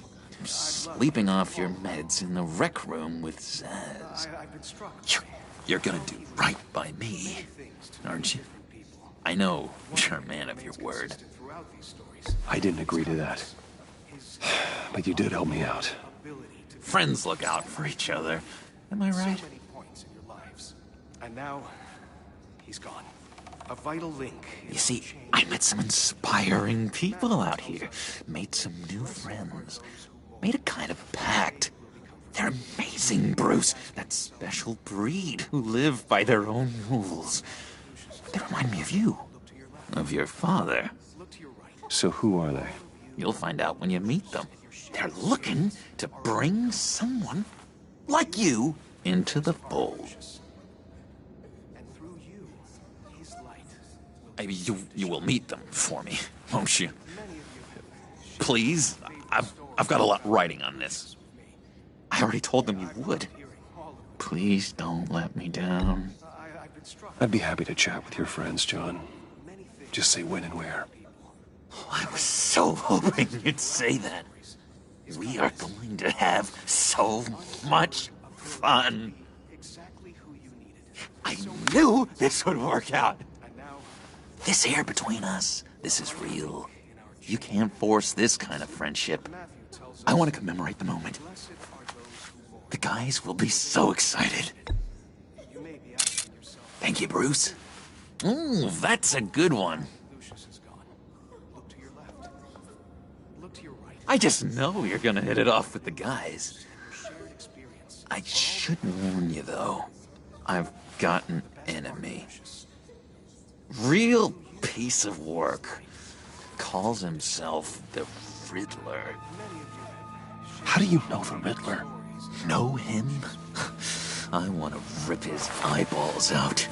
Sleeping off your meds in the rec room with Zaz. You're gonna do right by me, aren't you? I know you're a man of your word. I didn't agree to that. But you did help me out. Friends look out for each other. Am I right? And now, he's gone. A vital link. You see, I met some inspiring people out here. Made some new friends. Made a kind of pact. They're amazing, Bruce. That special breed who live by their own rules. They remind me of you. Of your father. So who are they? You'll find out when you meet them. They're looking to bring someone like you into the fold. You will meet them for me, won't you? Please? I've got a lot writing on this. I already told them you would. Please don't let me down. I'd be happy to chat with your friends, John. Just say when and where. I was so hoping you'd say that. We are going to have so much fun. I knew this would work out. This air between us, this is real. You can't force this kind of friendship. I want to commemorate the moment. The guys will be so excited. Thank you, Bruce. Ooh, that's a good one. I just know you're gonna hit it off with the guys. I should warn you, though. I've got an enemy. Real piece of work. Calls himself the Riddler. How do you know the Riddler? Know him? I want to rip his eyeballs out.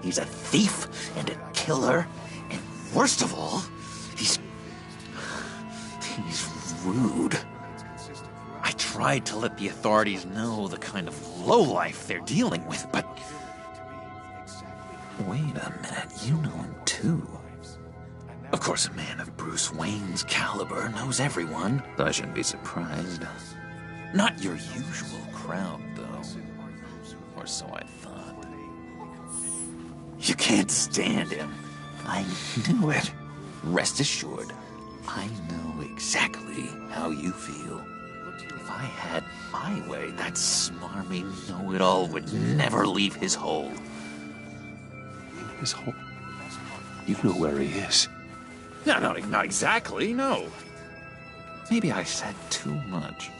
He's a thief and a killer, and worst of all, he's rude. I tried to let the authorities know the kind of lowlife they're dealing with, but... Wait a minute, you know him too. Of course, a man of Bruce Wayne's caliber knows everyone, but I shouldn't be surprised. Not your usual crowd, though. Or so I thought. You can't stand him. I knew it. Rest assured, I know exactly how you feel. If I had my way, that smarmy know-it-all would never leave his hole. His hole? You know where he is. No, not exactly, no. Maybe I said too much.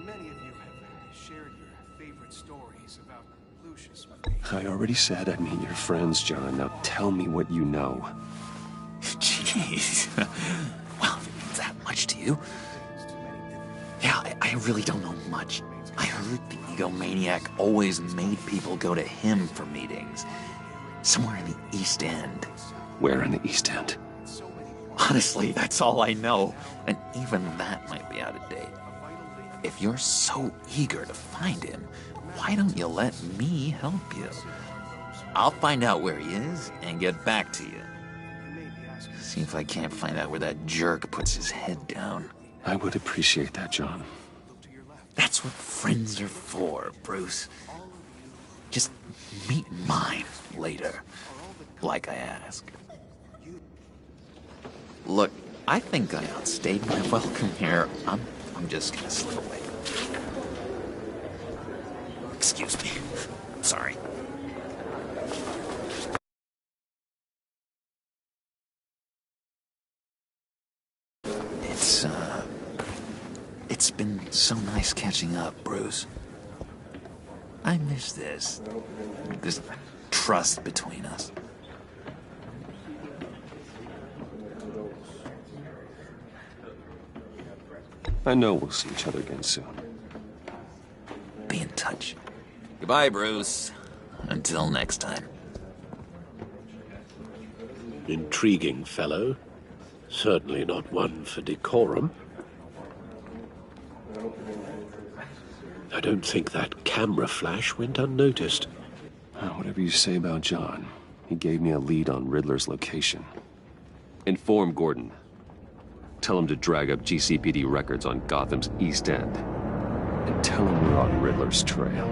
Many of you have shared your favorite stories about Lucius with me. I already said I'd meet your friends, John. Now tell me what you know. Jeez. Well, if it means that much to you. Yeah, I really don't know much. I heard the egomaniac always made people go to him for meetings. Somewhere in the East End. Where in the East End? Honestly, that's all I know. And even that might be out of date. If you're so eager to find him, why don't you let me help you? I'll find out where he is and get back to you. See if I can't find out where that jerk puts his head down. I would appreciate that, John. That's what friends are for, Bruce. Just meet mine later, like I asked. Look, I think I outstayed my welcome here. I'm just gonna slip away. Excuse me. Sorry. It's been so nice catching up, Bruce. I miss this trust between us. I know we'll see each other again soon. Be in touch. Goodbye, Bruce. Until next time. Intriguing fellow. Certainly not one for decorum. I don't think that camera flash went unnoticed. Whatever you say about John, he gave me a lead on Riddler's location. Inform Gordon. Tell him to drag up GCPD records on Gotham's East End. And tell him we're on Riddler's trail.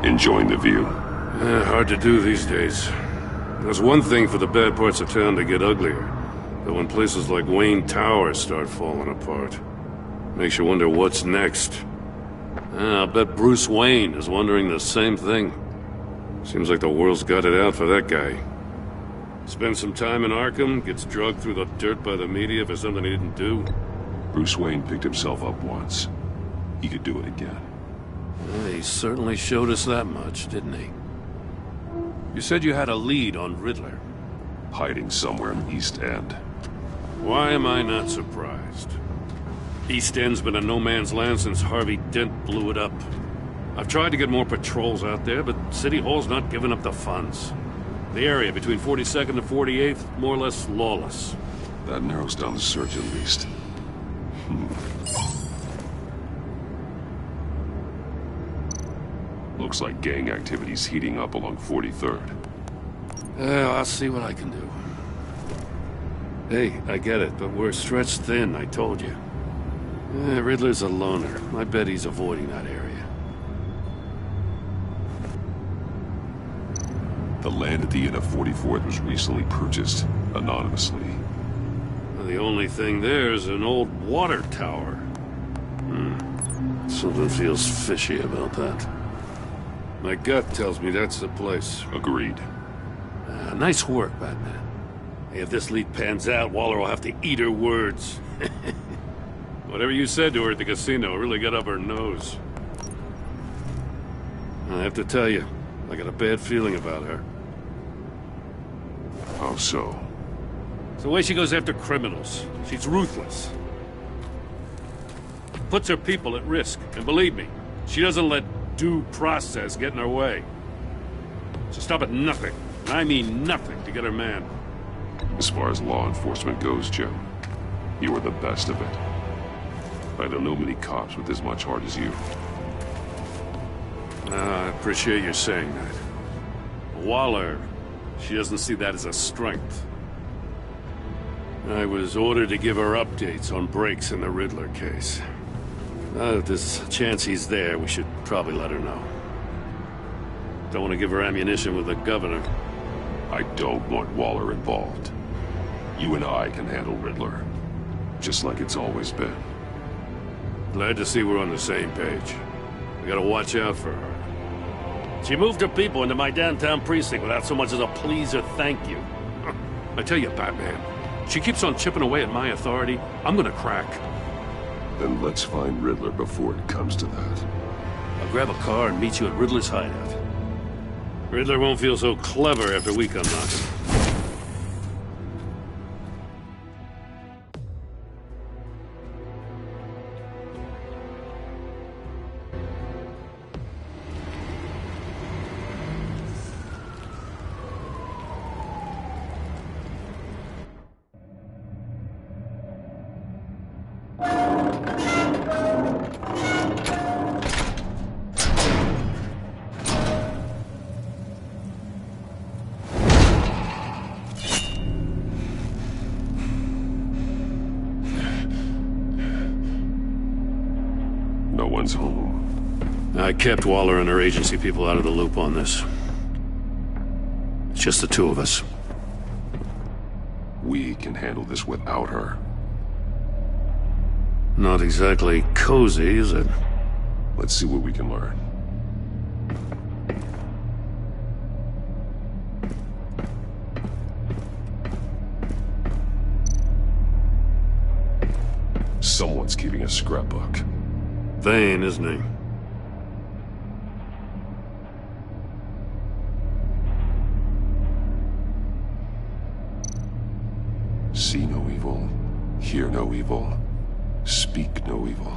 Enjoying the view? Hard to do these days. There's one thing for the bad parts of town to get uglier, but when places like Wayne Tower start falling apart, makes you wonder what's next. I'll bet Bruce Wayne is wondering the same thing. Seems like the world's got it out for that guy. Spends some time in Arkham, gets drugged through the dirt by the media for something he didn't do. Bruce Wayne picked himself up once. He could do it again. He certainly showed us that much, didn't he? You said you had a lead on Riddler. Hiding somewhere in East End. Why am I not surprised? East End's been a no-man's land since Harvey Dent blew it up. I've tried to get more patrols out there, but City Hall's not giving up the funds. The area between 42nd and 48th, more or less lawless. That narrows down the search at least. Looks like gang activity's heating up along 43rd. I'll see what I can do. Hey, I get it, but we're stretched thin, I told you. Riddler's a loner. I bet he's avoiding that area. The land at the end of 44th was recently purchased, anonymously. The only thing there is an old water tower. Something feels fishy about that. My gut tells me that's the place. Agreed. Nice work, Batman. Hey, if this lead pans out, Waller will have to eat her words. Whatever you said to her at the casino really got up her nose. I have to tell you, I got a bad feeling about her. How so? It's the way she goes after criminals. She's ruthless. Puts her people at risk, and believe me, she doesn't let due process get in her way. She'll stop at nothing, and I mean nothing, to get her man. As far as law enforcement goes, Jim, you are the best of it. I don't know many cops with as much heart as you. I appreciate you saying that. Waller, she doesn't see that as a strength. I was ordered to give her updates on breaks in the Riddler case. If there's a chance he's there, we should probably let her know. Don't want to give her ammunition with the governor. I don't want Waller involved. You and I can handle Riddler, just like it's always been. Glad to see we're on the same page. We gotta watch out for her. She moved her people into my downtown precinct without so much as a please or thank you. I tell you, Batman, she keeps on chipping away at my authority. I'm gonna crack. Then let's find Riddler before it comes to that. I'll grab a car and meet you at Riddler's hideout. Riddler won't feel so clever after we come knocking. No one's home. I kept Waller and her agency people out of the loop on this. It's just the two of us. We can handle this without her. Not exactly cozy, is it? Let's see what we can learn. Someone's keeping a scrapbook. Vain, isn't he? See no evil, hear no evil, speak no evil.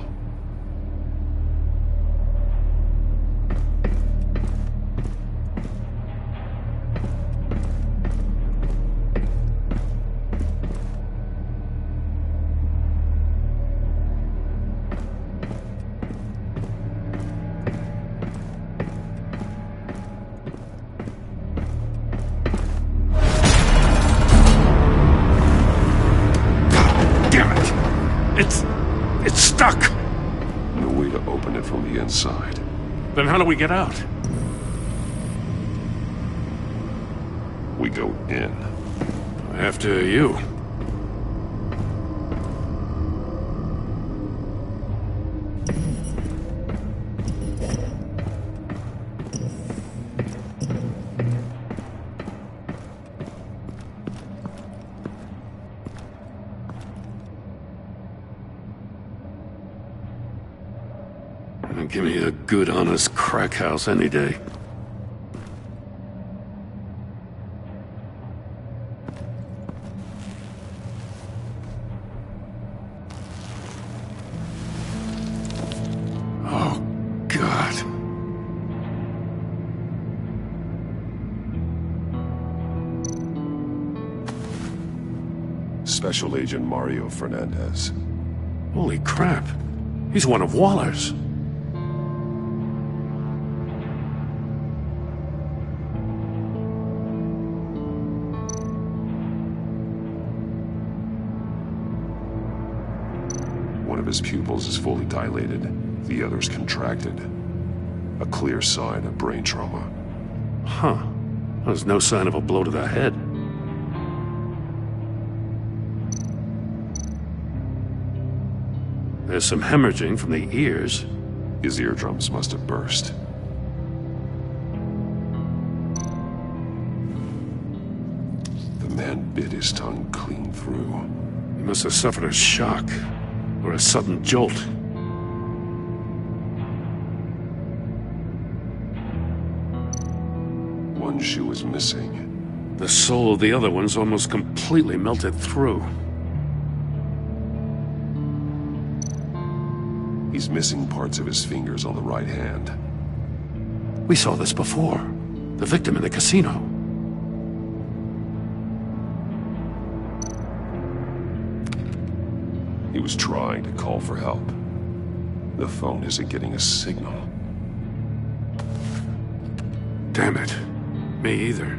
It's stuck! No way to open it from the inside. Then how do we get out? We go in. After you. Give me a good, honest crack house any day. Oh, God. Special Agent Mario Fernandez. Holy crap. He's one of Waller's. One of his pupils is fully dilated, the other's contracted. A clear sign of brain trauma. Huh. There's no sign of a blow to the head. There's some hemorrhaging from the ears. His eardrums must have burst. The man bit his tongue clean through. He must have suffered a shock. Or a sudden jolt. One shoe is missing. The sole of the other one's almost completely melted through. He's missing parts of his fingers on the right hand. We saw this before. The victim in the casino. He was trying to call for help. The phone isn't getting a signal. Damn it. Me either.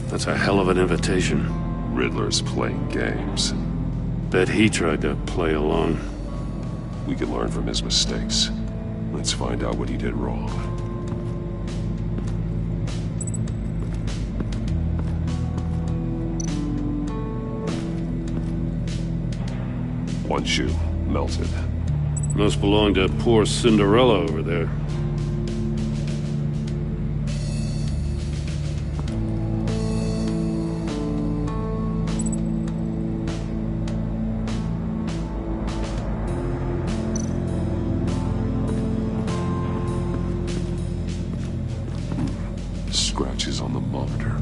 That's a hell of an invitation. Riddler's playing games. Bet he tried to play along. We can learn from his mistakes. Let's find out what he did wrong. One shoe, melted. Must belong to poor Cinderella over there. Scratches on the monitor.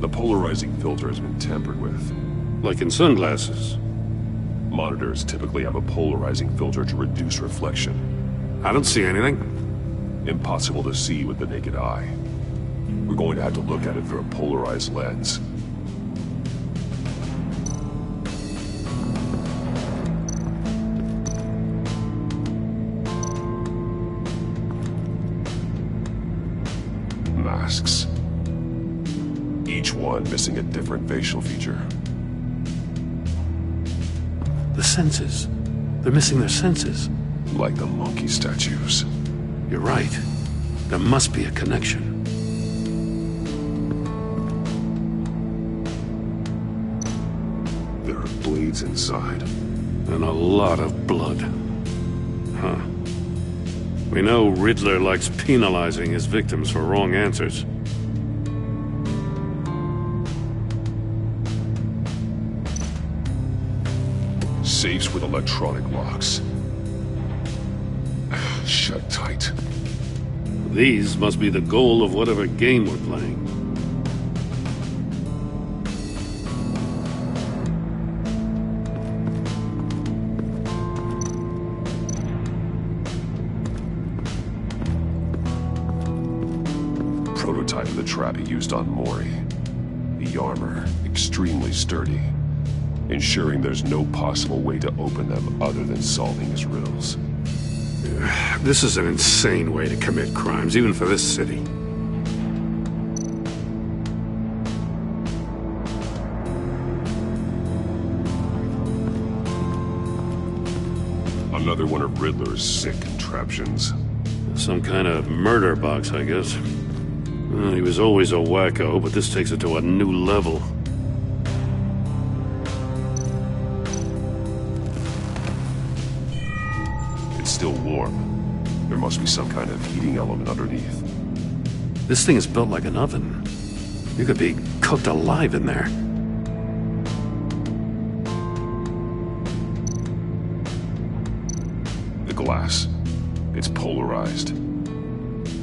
The polarizing filter has been tampered with. Like in sunglasses. Monitors typically have a polarizing filter to reduce reflection. I don't see anything. Impossible to see with the naked eye. We're going to have to look at it through a polarized lens. Masks. Each one missing a different facial feature. The senses. They're missing their senses. Like the monkey statues. You're right. There must be a connection. There are blades inside. And a lot of blood. Huh. We know Riddler likes penalizing his victims for wrong answers. Safes with electronic locks. Shut tight. These must be the goal of whatever game we're playing. Prototype of the trap he used on Mori. The armor, extremely sturdy, ensuring there's no possible way to open them other than solving his riddles. This is an insane way to commit crimes, even for this city. Another one of Riddler's sick contraptions. Some kind of murder box, I guess. Well, he was always a wacko, but this takes it to a new level. It's still warm. There must be some kind of heating element underneath. This thing is built like an oven. You could be cooked alive in there. The glass. It's polarized.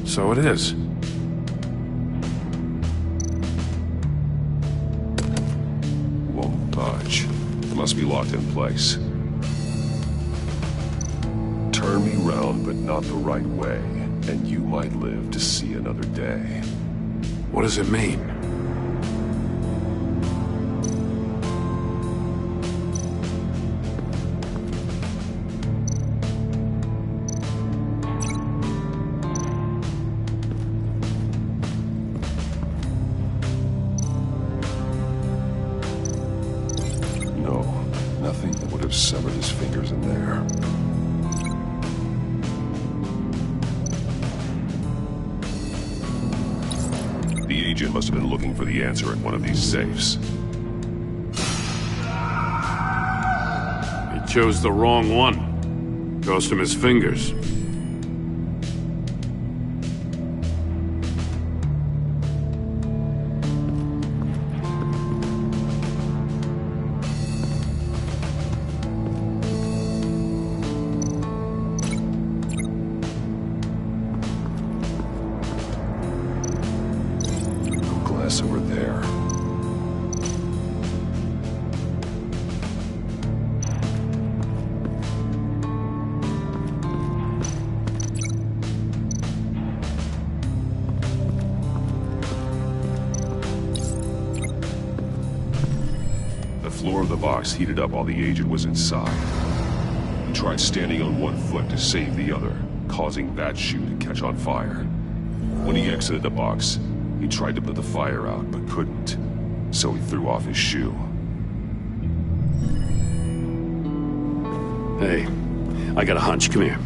So it is. Won't budge. It must be locked in place. Turn me round, but not the right way, and you might live to see another day. What does it mean? No, nothing that would have severed his fingers in there. The agent must have been looking for the answer in one of these safes. He chose the wrong one. Cost him his fingers. Over there. The floor of the box heated up while the agent was inside. He tried standing on one foot to save the other, causing that shoe to catch on fire. When he exited the box, he tried to put the fire out, but couldn't, so he threw off his shoe. Hey, I got a hunch. Come here.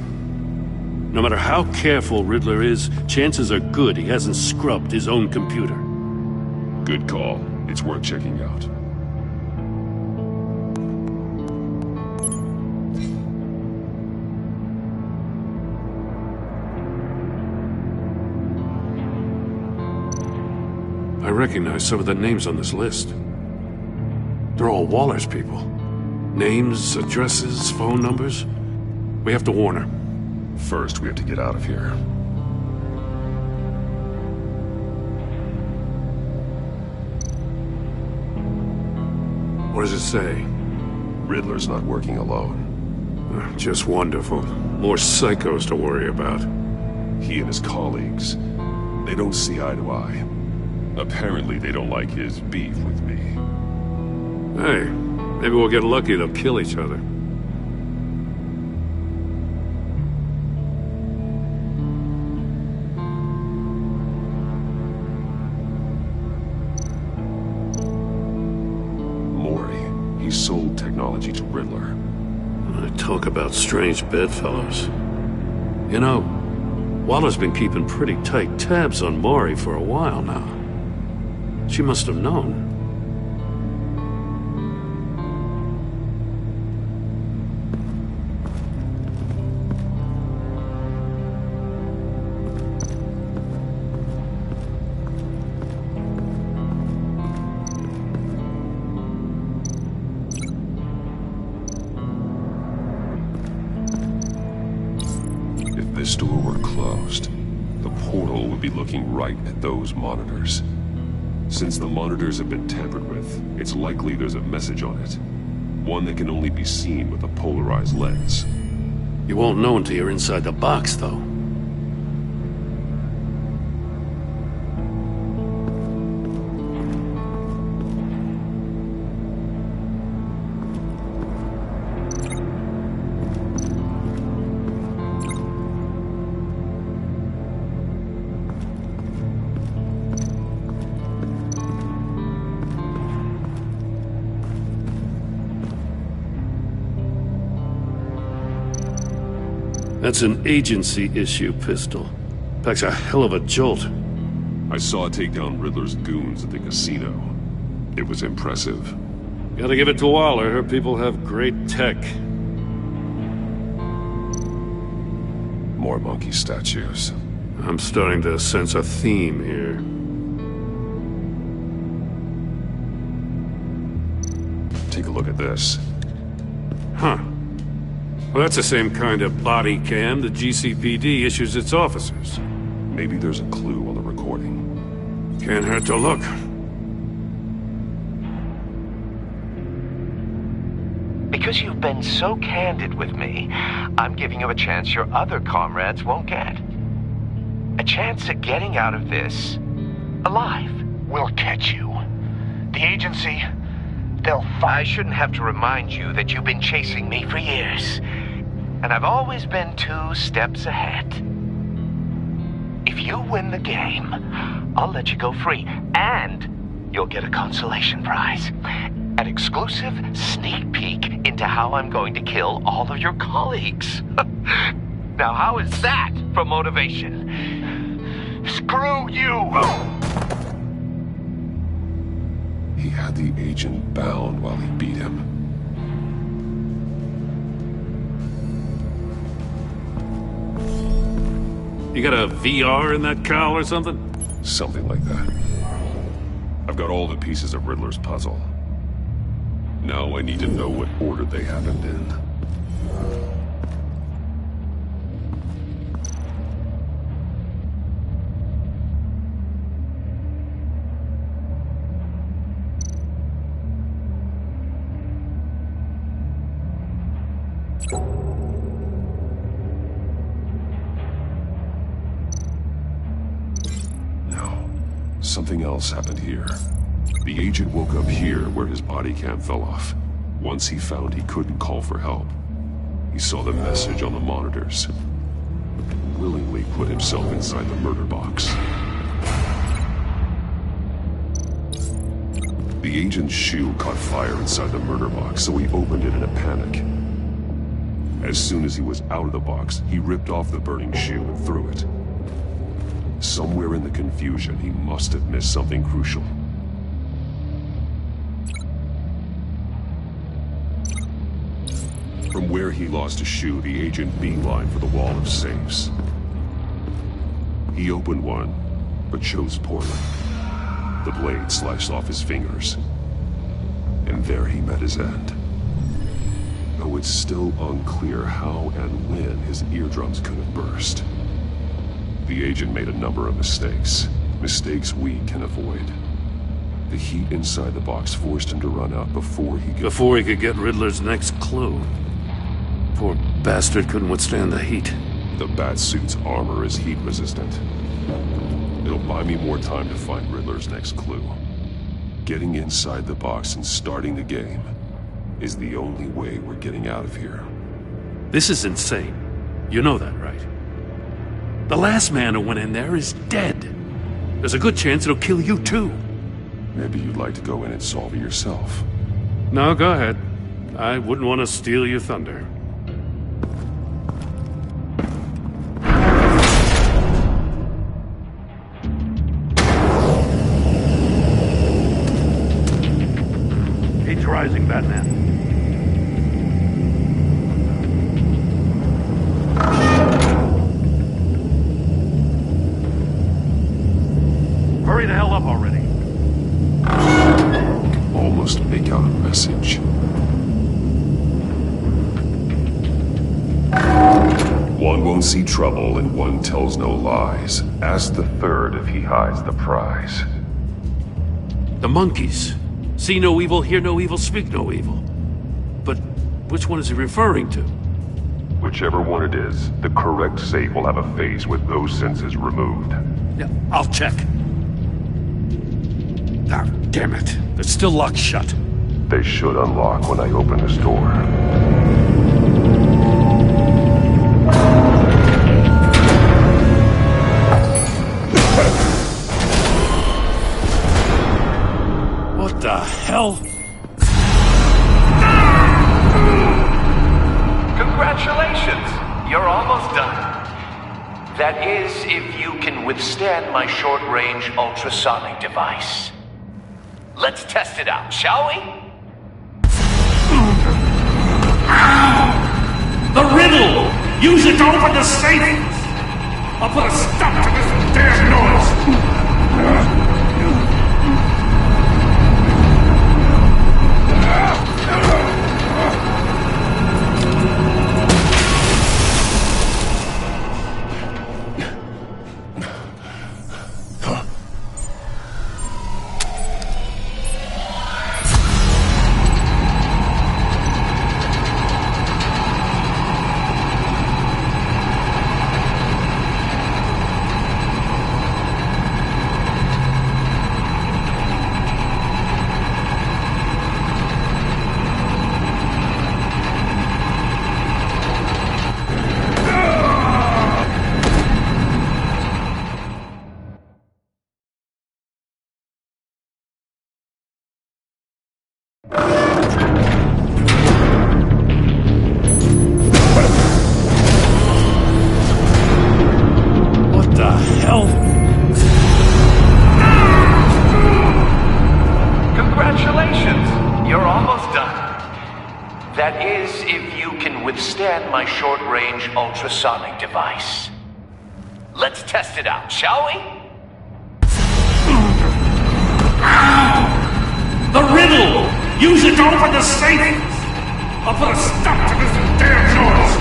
No matter how careful Riddler is, chances are good he hasn't scrubbed his own computer. Good call. It's worth checking out. I recognize some of the names on this list. They're all Waller's people. Names, addresses, phone numbers. We have to warn her. First, we have to get out of here. What does it say? Riddler's not working alone. Just wonderful. More psychos to worry about. He and his colleagues. They don't see eye to eye. Apparently they don't like his beef with me. Hey, maybe we'll get lucky they'll kill each other. He sold technology to Riddler. Talk about strange bedfellows. You know, Waller's been keeping pretty tight tabs on Maury for a while now. She must have known. This door were closed, the portal would be looking right at those monitors. Since the monitors have been tampered with, it's likely there's a message on it. One that can only be seen with a polarized lens. You won't know until you're inside the box, though. That's an agency issue pistol. Packs a hell of a jolt. I saw it take down Riddler's goons at the casino. It was impressive. Gotta give it to Waller. Her people have great tech. More monkey statues. I'm starting to sense a theme here. Take a look at this. Huh. Well, that's the same kind of body cam the GCPD issues its officers. Maybe there's a clue on the recording. Can't hurt to look. Because you've been so candid with me, I'm giving you a chance your other comrades won't get. A chance at getting out of this alive. We'll catch you. The agency, they'll find... I shouldn't have to remind you that you've been chasing me for years. And I've always been 2 steps ahead. If you win the game, I'll let you go free. And you'll get a consolation prize. An exclusive sneak peek into how I'm going to kill all of your colleagues. Now, how is that for motivation? Screw you! He had the agent bound while he beat him. You got a VR in that cowl or something? Something like that. I've got all the pieces of Riddler's puzzle. Now I need to know what order they happened in. Something else happened here. The agent woke up here where his body cam fell off. Once he found he couldn't call for help, he saw the message on the monitors and willingly put himself inside the murder box. The agent's shoe caught fire inside the murder box, so he opened it in a panic. As soon as he was out of the box, he ripped off the burning shoe and threw it. Somewhere in the confusion, he must have missed something crucial. From where he lost a shoe, the agent beelined for the wall of safes. He opened one, but chose poorly. The blade sliced off his fingers. And there he met his end. Though it's still unclear how and when his eardrums could have burst. The agent made a number of mistakes. Mistakes we can avoid. The heat inside the box forced him to run out before he could get Riddler's next clue. Poor bastard couldn't withstand the heat. The Batsuit's armor is heat resistant. It'll buy me more time to find Riddler's next clue. Getting inside the box and starting the game is the only way we're getting out of here. This is insane. You know that, right? The last man who went in there is dead. There's a good chance it'll kill you too. Maybe you'd like to go in and solve it yourself. No, go ahead. I wouldn't want to steal your thunder. Heat's rising, Batman. Hurry the hell up already. Almost make out a message. One won't see trouble and one tells no lies. Ask the third if he hides the prize. The monkeys. See no evil, hear no evil, speak no evil. But which one is he referring to? Whichever one it is, the correct safe will have a face with those senses removed. Yeah, I'll check. Ah, damn it. It's still locked shut. They should unlock when I open this door. What the hell? Congratulations! You're almost done. That is, if you can withstand my short-range ultrasonic device. Let's test it out, shall we? The riddle! Use it to open the safe! I'll put a stop to this damn noise! Withstand my short-range ultrasonic device. Let's test it out, shall we? The riddle! Use it to open the safe! I'll put a stop to this damn noise!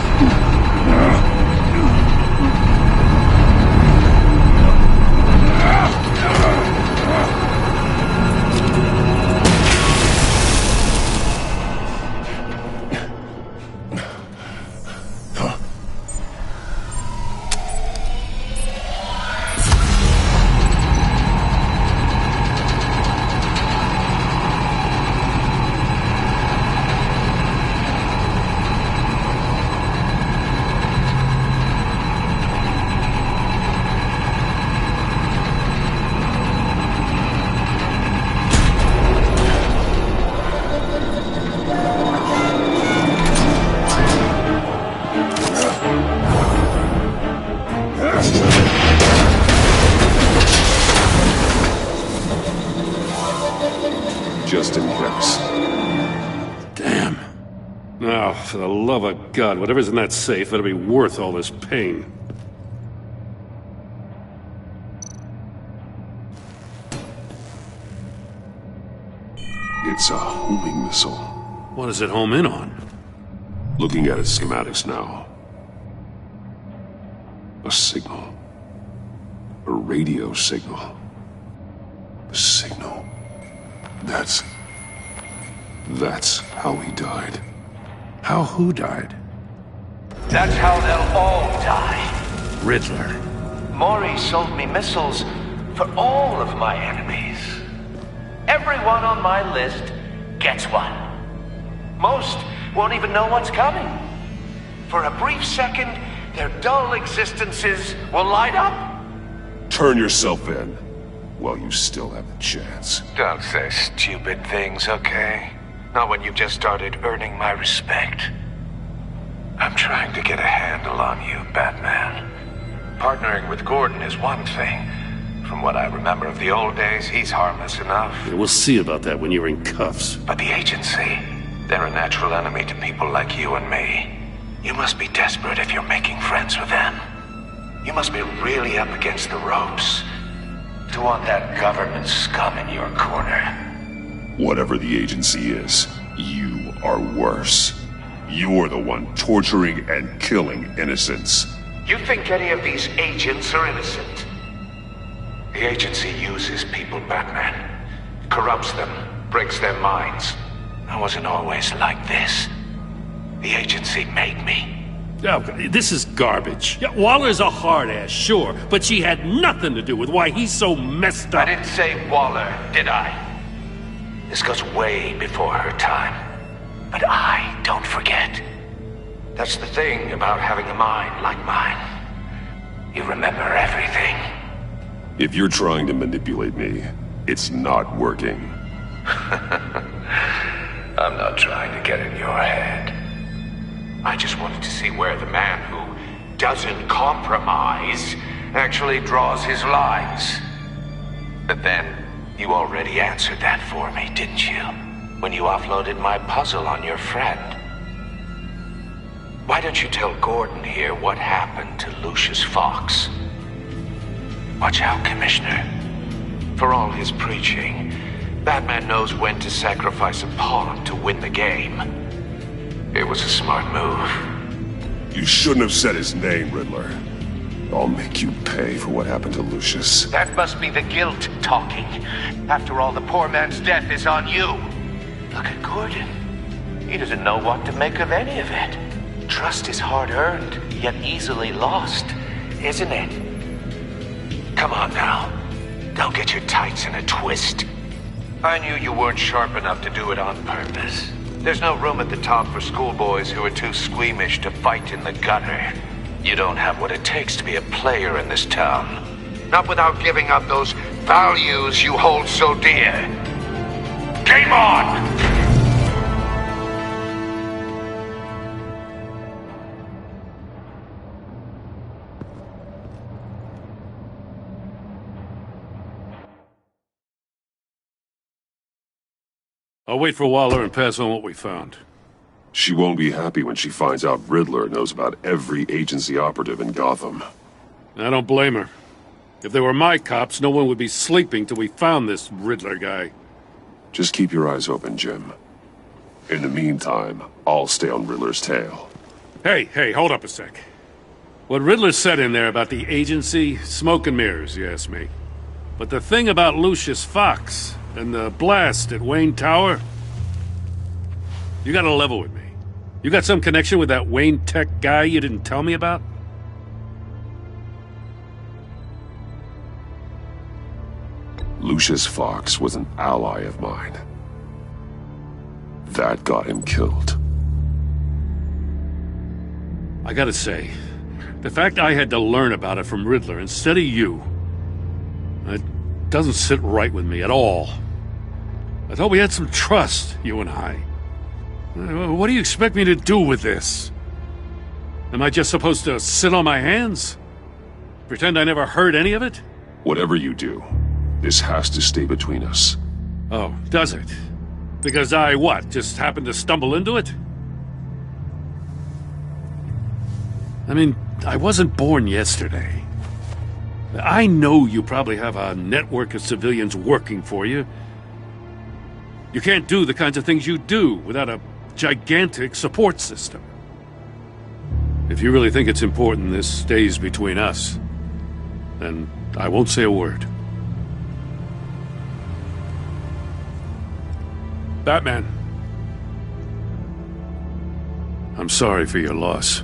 Just in case. Damn. Now, for the love of God, whatever's in that safe better be worth all this pain. It's a homing missile. What does it home in on? Looking at its schematics now. A signal. A radio signal. A signal. That's how he died. How who died? That's how they'll all die. Riddler. Maury sold me missiles For all of my enemies. Everyone on my list gets one. Most won't even know what's coming. For a brief second, their dull existences will light up. Turn yourself in while you still have the chance. Don't say stupid things, okay? Not when you've just started earning my respect. I'm trying to get a handle on you, Batman. Partnering with Gordon is one thing. From what I remember of the old days, he's harmless enough. Yeah, we'll see about that when you're in cuffs. But the agency, they're a natural enemy to people like you and me. You must be desperate if you're making friends with them. You must be really up against the ropes to want that government scum in your corner. Whatever the agency is, you are worse. You're the one torturing and killing innocents. You think any of these agents are innocent? The agency uses people, Batman. Corrupts them, breaks their minds. I wasn't always like this. The agency made me. Oh, this is garbage. Yeah, Waller's a hard-ass, sure, but she had nothing to do with why he's so messed up. I didn't say Waller, did I? This goes way before her time. But I don't forget. That's the thing about having a mind like mine. You remember everything. If you're trying to manipulate me, it's not working. I'm not trying to get in your head. I just wanted to see where the man who doesn't compromise actually draws his lines. But then, you already answered that for me, didn't you? When you offloaded my puzzle on your friend. Why don't you tell Gordon here what happened to Lucius Fox? Watch out, Commissioner. For all his preaching, Batman knows when to sacrifice a pawn to win the game. It was a smart move. You shouldn't have said his name, Riddler. I'll make you pay for what happened to Lucius. That must be the guilt talking. After all, the poor man's death is on you. Look at Gordon. He doesn't know what to make of any of it. Trust is hard-earned, yet easily lost, isn't it? Come on now. Don't get your tights in a twist. I knew you weren't sharp enough to do it on purpose. There's no room at the top for schoolboys who are too squeamish to fight in the gutter. You don't have what it takes to be a player in this town. Not without giving up those values you hold so dear. Game on! I'll wait for Waller and pass on what we found. She won't be happy when she finds out Riddler knows about every agency operative in Gotham. I don't blame her. If they were my cops, no one would be sleeping till we found this Riddler guy. Just keep your eyes open, Jim. In the meantime, I'll stay on Riddler's tail. Hey, hold up a sec. What Riddler said in there about the agency, smoke and mirrors, you ask me. But the thing about Lucius Fox and the blast at Wayne Tower, you gotta level with me. You got some connection with that Wayne Tech guy you didn't tell me about? Lucius Fox was an ally of mine. That got him killed. I gotta say, the fact I had to learn about it from Riddler instead of you, it doesn't sit right with me at all. I thought we had some trust, you and I. What do you expect me to do with this? Am I just supposed to sit on my hands? Pretend I never heard any of it? Whatever you do, this has to stay between us. Oh, does it? Because I, what, just happened to stumble into it? I mean, I wasn't born yesterday. I know you probably have a network of civilians working for you. You can't do the kinds of things you do without a gigantic support system. If you really think it's important this stays between us, then I won't say a word. Batman, I'm sorry for your loss.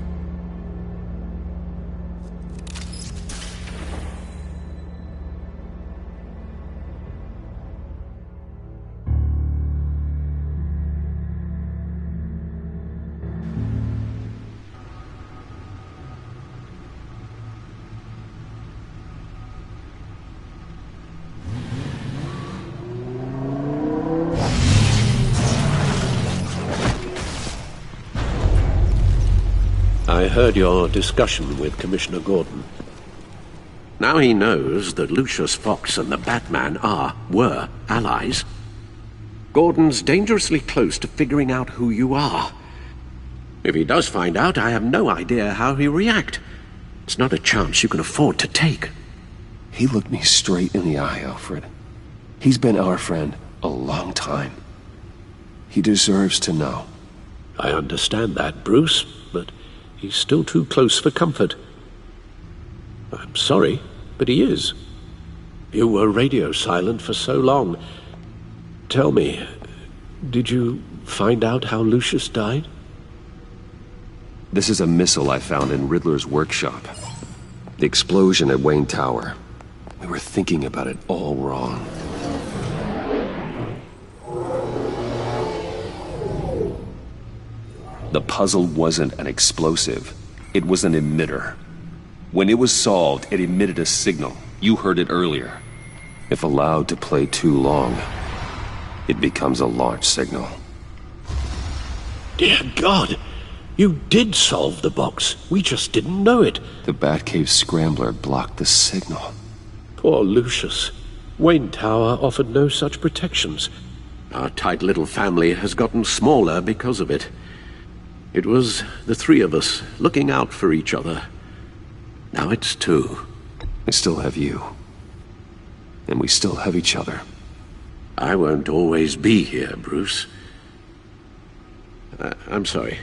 I heard your discussion with Commissioner Gordon. Now he knows that Lucius Fox and the Batman were allies. Gordon's dangerously close to figuring out who you are. If he does find out, I have no idea how he'll react. It's not a chance you can afford to take. He looked me straight in the eye, Alfred. He's been our friend a long time. He deserves to know. I understand that, Bruce, but he's still too close for comfort. I'm sorry, but he is. You were radio silent for so long. Tell me, did you find out how Lucius died? This is a missile I found in Riddler's workshop. The explosion at Wayne Tower. We were thinking about it all wrong. The puzzle wasn't an explosive. It was an emitter. When it was solved, it emitted a signal. You heard it earlier. If allowed to play too long, it becomes a launch signal. Dear God! You did solve the box. We just didn't know it. The Batcave scrambler blocked the signal. Poor Lucius. Wayne Tower offered no such protections. Our tight little family has gotten smaller because of it. It was the three of us looking out for each other. Now it's two. I still have you. And we still have each other. I won't always be here, Bruce. I'm sorry.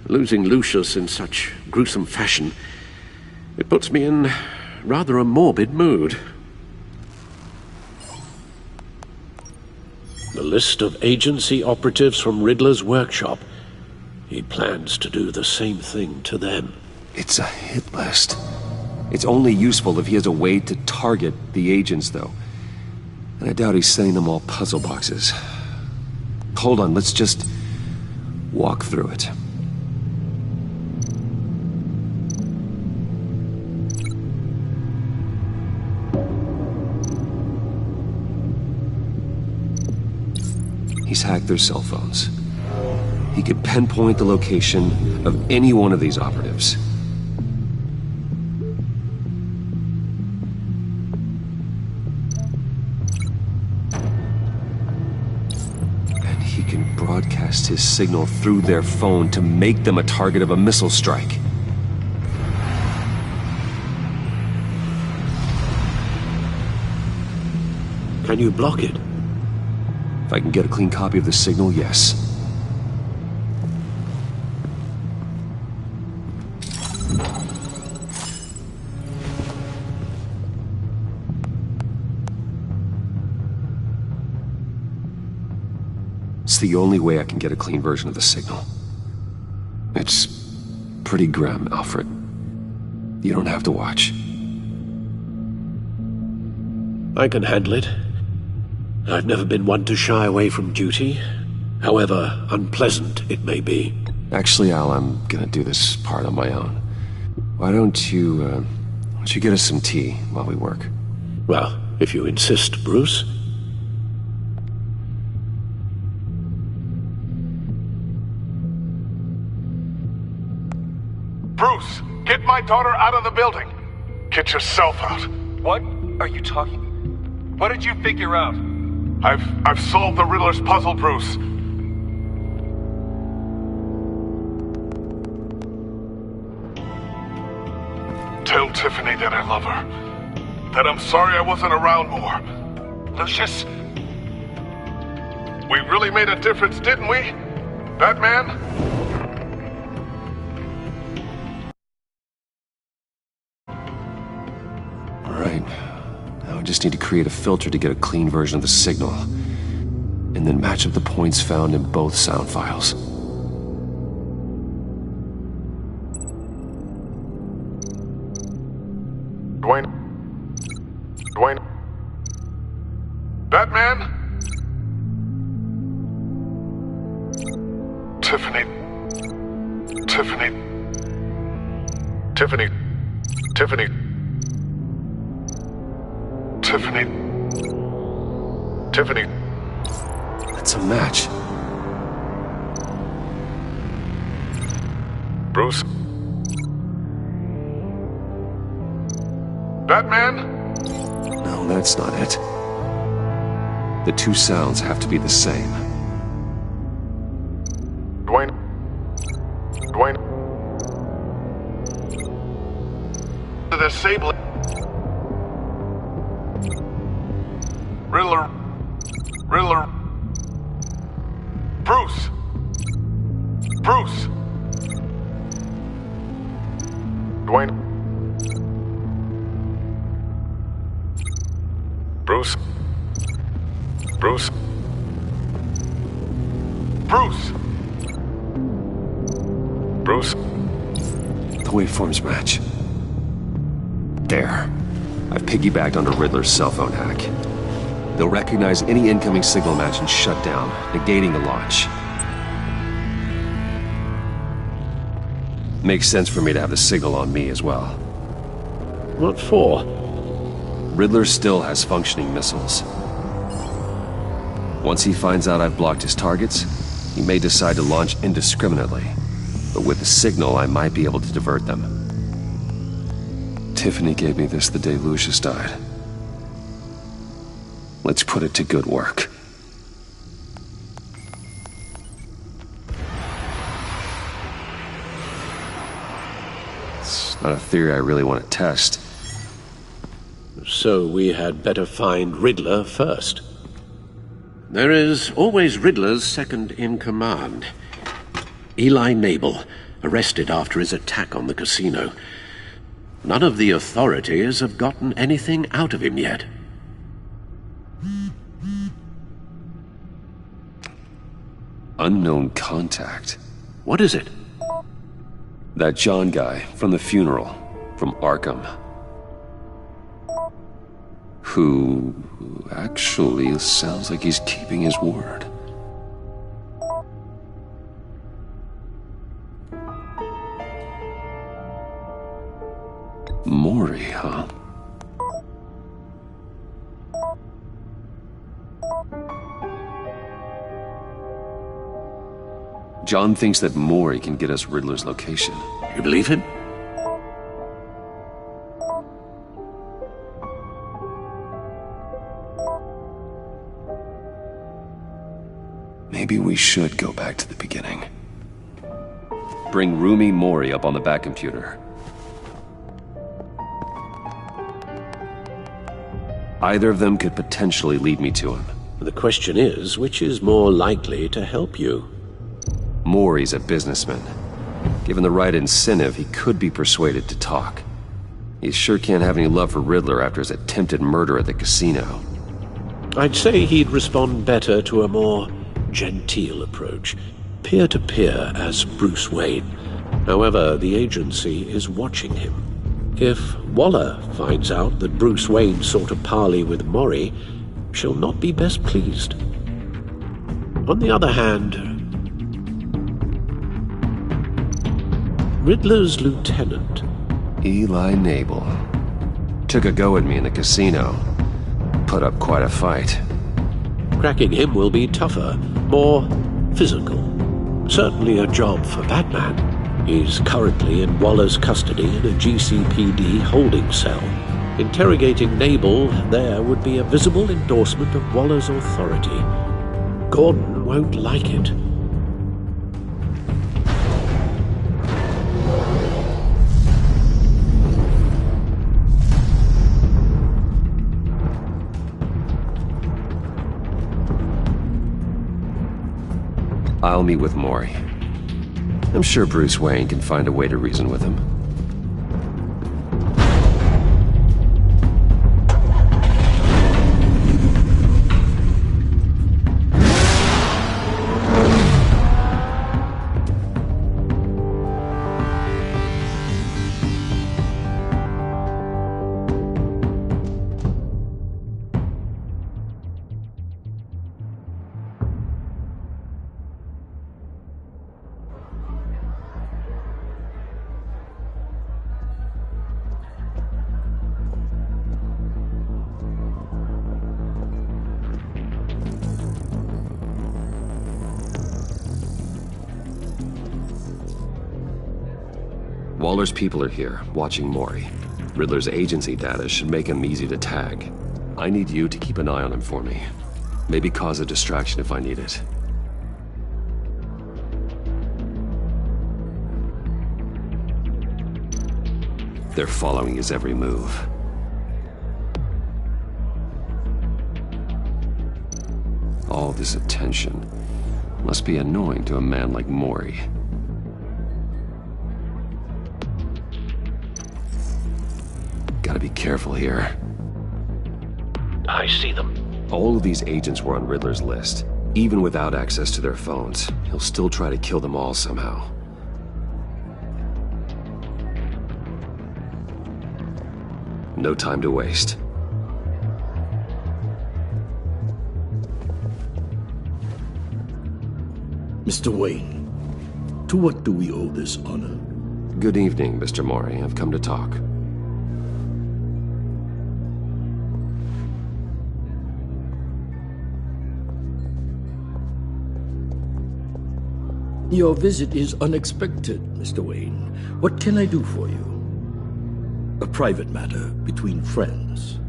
Losing Lucius in such gruesome fashion, it puts me in rather a morbid mood. The list of agency operatives from Riddler's workshop. He plans to do the same thing to them. It's a hit list. It's only useful if he has a way to target the agents, though. And I doubt he's sending them all puzzle boxes. Hold on, let's just walk through it. He's hacked their cell phones. He could pinpoint the location of any one of these operatives. And he can broadcast his signal through their phone to make them a target of a missile strike. Can you block it? If I can get a clean copy of the signal, yes. It's the only way I can get a clean version of the signal. It's pretty grim, Alfred. You don't have to watch. I can handle it. I've never been one to shy away from duty, however unpleasant it may be. Actually, Al, I'm gonna do this part on my own. Why don't you get us some tea while we work? Well, if you insist, Bruce. Bruce, get my daughter out of the building. Get yourself out. What are you talking? What did you figure out? I've solved the Riddler's puzzle, Bruce. Tell Tiffany that I love her. That I'm sorry I wasn't around more. Lucius? We really made a difference, didn't we? Batman? All right. Now I just need to create a filter to get a clean version of the signal. And then match up the points found in both sound files. Dwayne? Batman? Tiffany. That's a match. Bruce? Batman? No, that's not it. The two sounds have to be the same. Dwayne. The disabling. Riddler. Bruce. Dwayne. Bruce. The waveforms match. There. I've piggybacked onto Riddler's cell phone hack. They'll recognize any incoming signal match and shut down, negating the launch. Makes sense for me to have the signal on me as well. What for? Riddler still has functioning missiles. Once he finds out I've blocked his targets, he may decide to launch indiscriminately. But with the signal, I might be able to divert them. Tiffany gave me this the day Lucius died. Let's put it to good work. It's not a theory I really want to test. So we had better find Riddler first. There is always Riddler's second-in-command. Eli Nabel, arrested after his attack on the casino. None of the authorities have gotten anything out of him yet. Unknown contact. What is it? That John guy from the funeral, from Arkham. Who actually sounds like he's keeping his word. Maury, huh? John thinks that Maury can get us Riddler's location. You believe him? Maybe we should go back to the beginning. Bring Rumi Mori up on the back computer. Either of them could potentially lead me to him. The question is, which is more likely to help you? Mori's a businessman. Given the right incentive, he could be persuaded to talk. He sure can't have any love for Riddler after his attempted murder at the casino. I'd say he'd respond better to a more genteel approach, peer-to-peer as Bruce Wayne. However, the agency is watching him. If Waller finds out that Bruce Wayne sought a parley with Mori, she'll not be best pleased. On the other hand, Riddler's lieutenant, Eli Nabel, took a go at me in the casino. Put up quite a fight. Cracking him will be tougher, more physical. Certainly a job for Batman. He's currently in Waller's custody in a GCPD holding cell. Interrogating Nabel there would be a visible endorsement of Waller's authority. Gordon won't like it. I'll meet with Mori. I'm sure Bruce Wayne can find a way to reason with him. Waller's people are here, watching Mori. Riddler's agency data should make him easy to tag. I need you to keep an eye on him for me. Maybe cause a distraction if I need it. They're following his every move. All this attention must be annoying to a man like Mori. Gotta be careful here. I see them. All of these agents were on Riddler's list. Even without access to their phones, he'll still try to kill them all somehow. No time to waste. Mr. Wayne, to what do we owe this honor? Good evening, Mr. Mori. I've come to talk. Your visit is unexpected, Mr. Wayne. What can I do for you? A private matter between friends.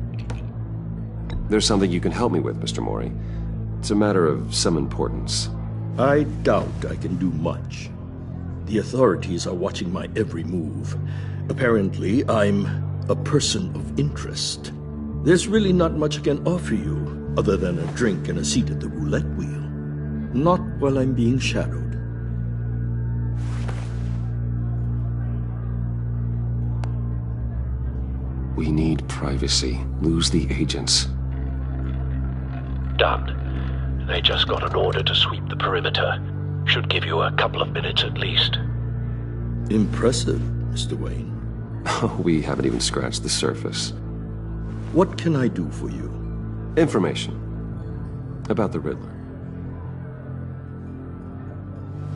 There's something you can help me with, Mr. Mori. It's a matter of some importance. I doubt I can do much. The authorities are watching my every move. Apparently, I'm a person of interest. There's really not much I can offer you, other than a drink and a seat at the roulette wheel. Not while I'm being shadowed. We need privacy. Lose the agents. Done. They just got an order to sweep the perimeter. Should give you a couple of minutes at least. Impressive, Mr. Wayne. We haven't even scratched the surface. What can I do for you? Information. About the Riddler.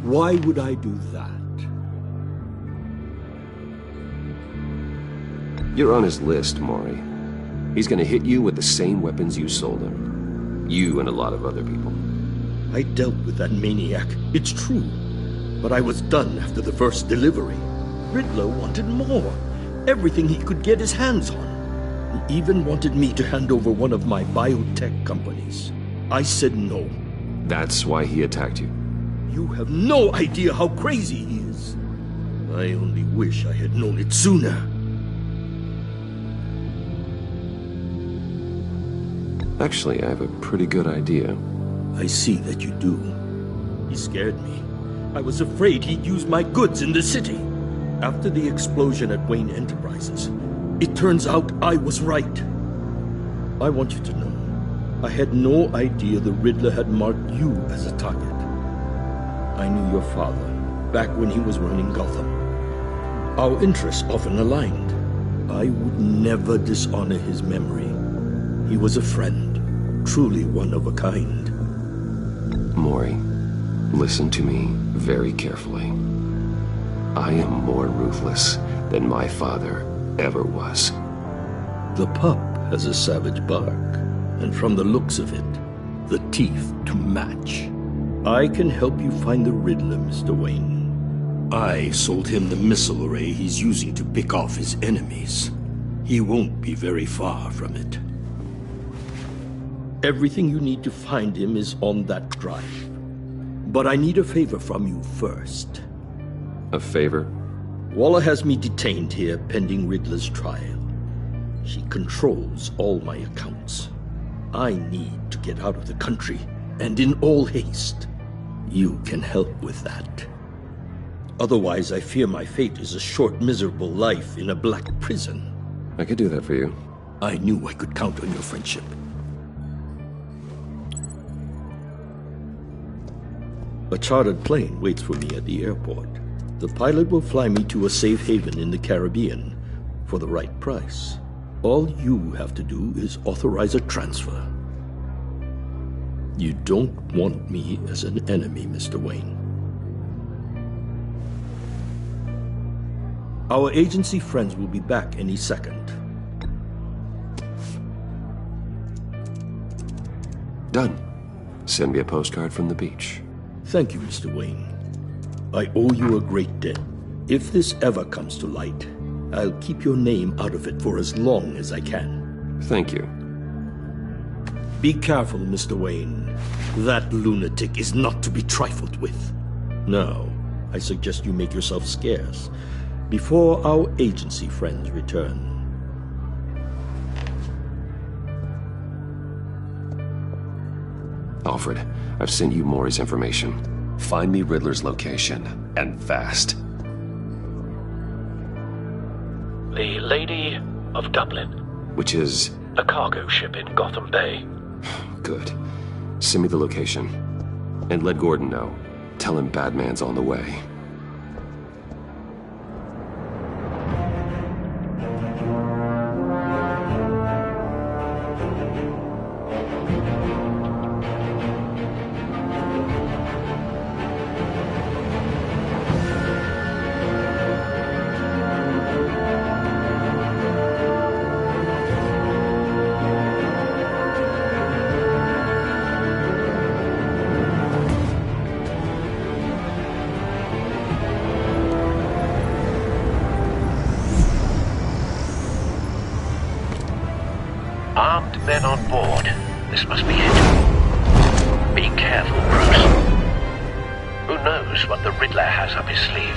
Why would I do that? You're on his list, Mori. He's gonna hit you with the same weapons you sold him. You and a lot of other people. I dealt with that maniac, it's true. But I was done after the first delivery. Riddler wanted more. Everything he could get his hands on. He even wanted me to hand over one of my biotech companies. I said no. That's why he attacked you. You have no idea how crazy he is. I only wish I had known it sooner. Actually, I have a pretty good idea. I see that you do. He scared me. I was afraid he'd use my goods in the city. After the explosion at Wayne Enterprises, it turns out I was right. I want you to know, I had no idea the Riddler had marked you as a target. I knew your father back when he was running Gotham. Our interests often aligned. I would never dishonor his memory. He was a friend, truly one of a kind. Mori, listen to me very carefully. I am more ruthless than my father ever was. The pup has a savage bark, and from the looks of it, the teeth to match. I can help you find the Riddler, Mr. Wayne. I sold him the missile array he's using to pick off his enemies. He won't be very far from it. Everything you need to find him is on that drive. But I need a favor from you first. A favor? Waller has me detained here pending Riddler's trial. She controls all my accounts. I need to get out of the country, and in all haste. You can help with that. Otherwise, I fear my fate is a short, miserable life in a black prison. I could do that for you. I knew I could count on your friendship. A chartered plane waits for me at the airport. The pilot will fly me to a safe haven in the Caribbean for the right price. All you have to do is authorize a transfer. You don't want me as an enemy, Mr. Wayne. Our agency friends will be back any second. Done. Send me a postcard from the beach. Thank you, Mr. Wayne. I owe you a great debt. If this ever comes to light, I'll keep your name out of it for as long as I can. Thank you. Be careful, Mr. Wayne. That lunatic is not to be trifled with. Now, I suggest you make yourself scarce before our agency friends return. Alfred, I've sent you Maury's information. Find me Riddler's location, and fast. The Lady of Dublin. Which is? A cargo ship in Gotham Bay. Good. Send me the location. And let Gordon know. Tell him Batman's on the way. Armed men on board. This must be it. Be careful, Bruce. Who knows what the Riddler has up his sleeve?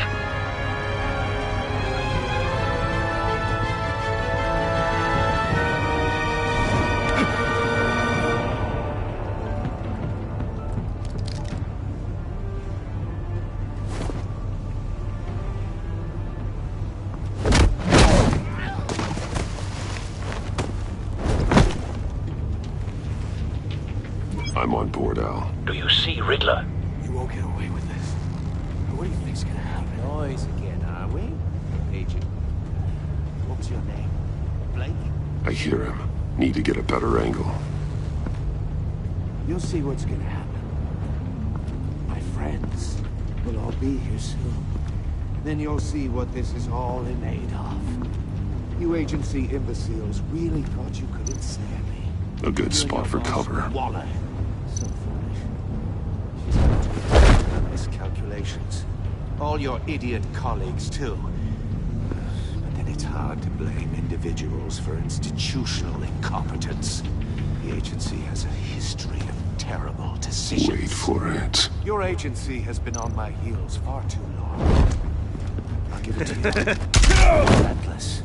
I'm on board, Al. Do you see Riddler? You won't get away with this. What do you think's gonna happen? Noise again, are we? Agent. What's your name? Blake? I hear him. Need to get a better angle. You'll see what's gonna happen. My friends will all be here soon. Then you'll see what this is all in aid of. You agency imbeciles really thought you could ensnare me. A good spot for cover. Waller. So foolish. She's got to have miscalculations. All your idiot colleagues, too. But then it's hard to blame individuals for institutional incompetence. The agency has a history of terrible decisions. Wait for it. Your agency has been on my heels far too long. I'll give it to you. Relentless.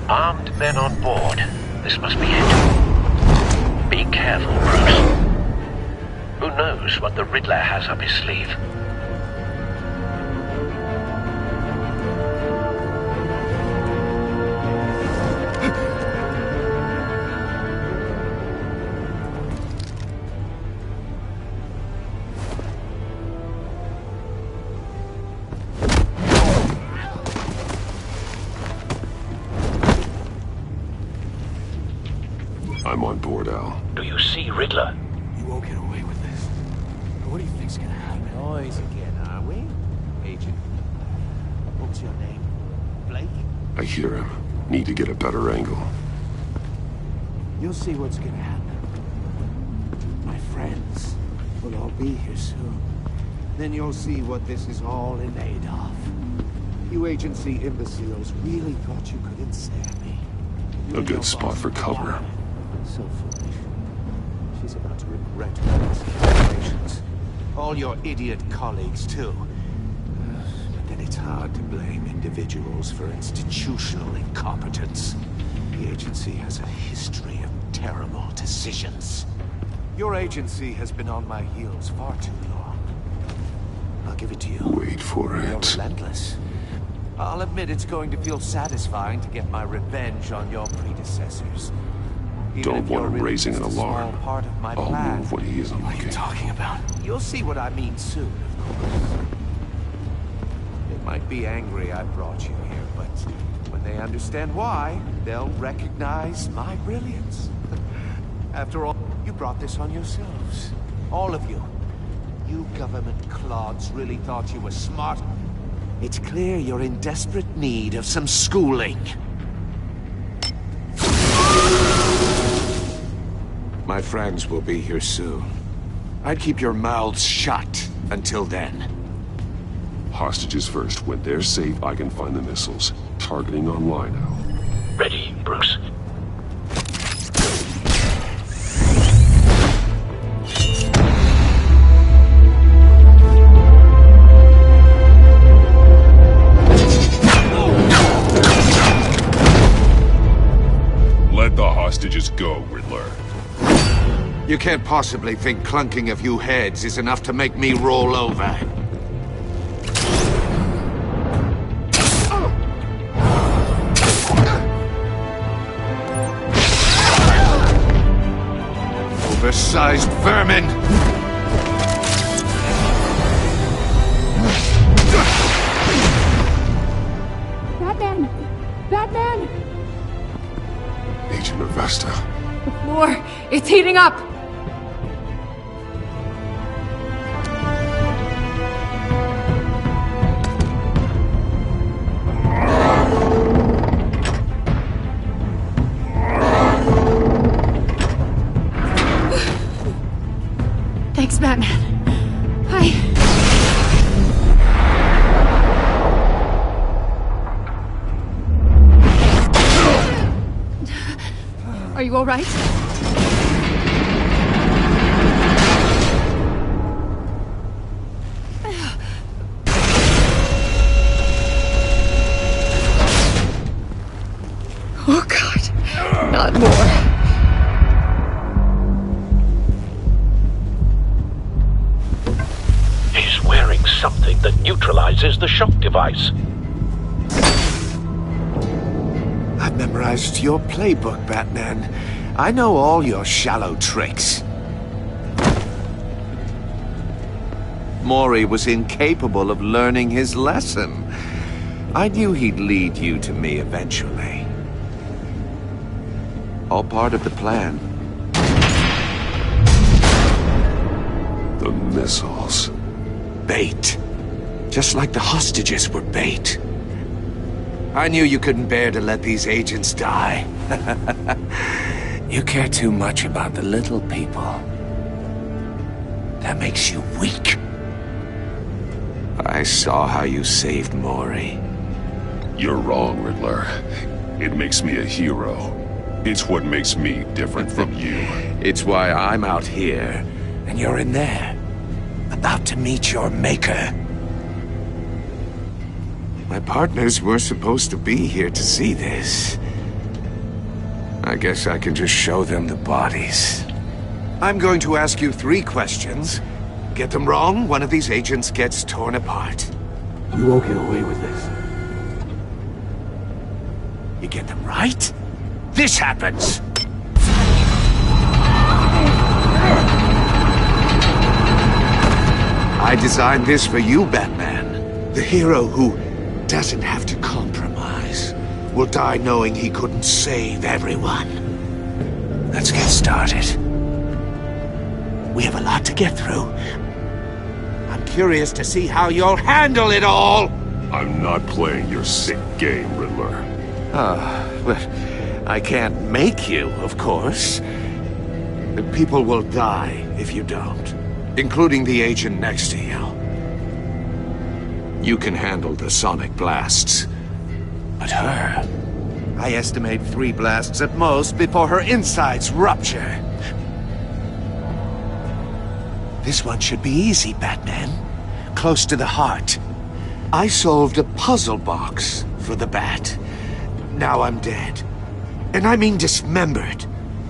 Armed men on board. This must be it. Be careful, Bruce. Who knows what the Riddler has up his sleeve? I'm on board, Al. Do you see Riddler? You won't get away with this. What do you think's gonna happen? Noise again, are we? Agent. What's your name? Blake? I hear him. Need to get a better angle. You'll see what's gonna happen. My friends will all be here soon. Then you'll see what this is all in aid of. You agency imbeciles really thought you could ensnare me. A good spot for cover. So foolish. She's about to regret her miscalculations. All your idiot colleagues, too. But then it's hard to blame individuals for institutional incompetence. The agency has a history of terrible decisions. Your agency has been on my heels far too long. I'll give it to you. Wait for You're it. relentless. I'll admit it's going to feel satisfying to get my revenge on your predecessors. Even Don't if you're want him really raising an just a small alarm. part of my I'll plan. move when he isn't What are you looking. talking about? You'll see what I mean soon, of course. They might be angry I brought you here, but when they understand why, they'll recognize my brilliance. After all, you brought this on yourselves. All of you. You government clods really thought you were smart. It's clear you're in desperate need of some schooling. My friends will be here soon. I'd keep your mouths shut until then. Hostages first. When they're safe, I can find the missiles. Targeting online now. Ready, Bruce. Let the hostages go, Riddler. You can't possibly think clunking a few heads is enough to make me roll over. Oversized vermin! Batman! Batman! Agent Avesta. The floor, it's heating up! Thanks, Batman. Are you all right? Oh, God. Not more. He's wearing something that neutralizes the shock device. I've memorized your playbook, Batman. I know all your shallow tricks. Mori was incapable of learning his lesson. I knew he'd lead you to me eventually. All part of the plan. The missiles. Bait. Just like the hostages were bait. I knew you couldn't bear to let these agents die. You care too much about the little people. That makes you weak. I saw how you saved Mori. You're wrong, Riddler. It makes me a hero. It's what makes me different from you. It's why I'm out here, and you're in there. About to meet your maker. My partners were supposed to be here to see this. I guess I can just show them the bodies. I'm going to ask you 3 questions. Get them wrong, one of these agents gets torn apart. You won't get away with this. You get them right, this happens! I designed this for you, Batman. The hero who doesn't have to compromise. Will die knowing he couldn't save everyone. Let's get started. We have a lot to get through. I'm curious to see how you'll handle it all! I'm not playing your sick game, Riddler. Well, I can't make you, of course. The people will die if you don't, including the agent next to you. You can handle the sonic blasts. But her... I estimate 3 blasts at most before her insides rupture. This one should be easy, Batman. Close to the heart. I solved a puzzle box for the Bat. Now I'm dead. And I mean dismembered.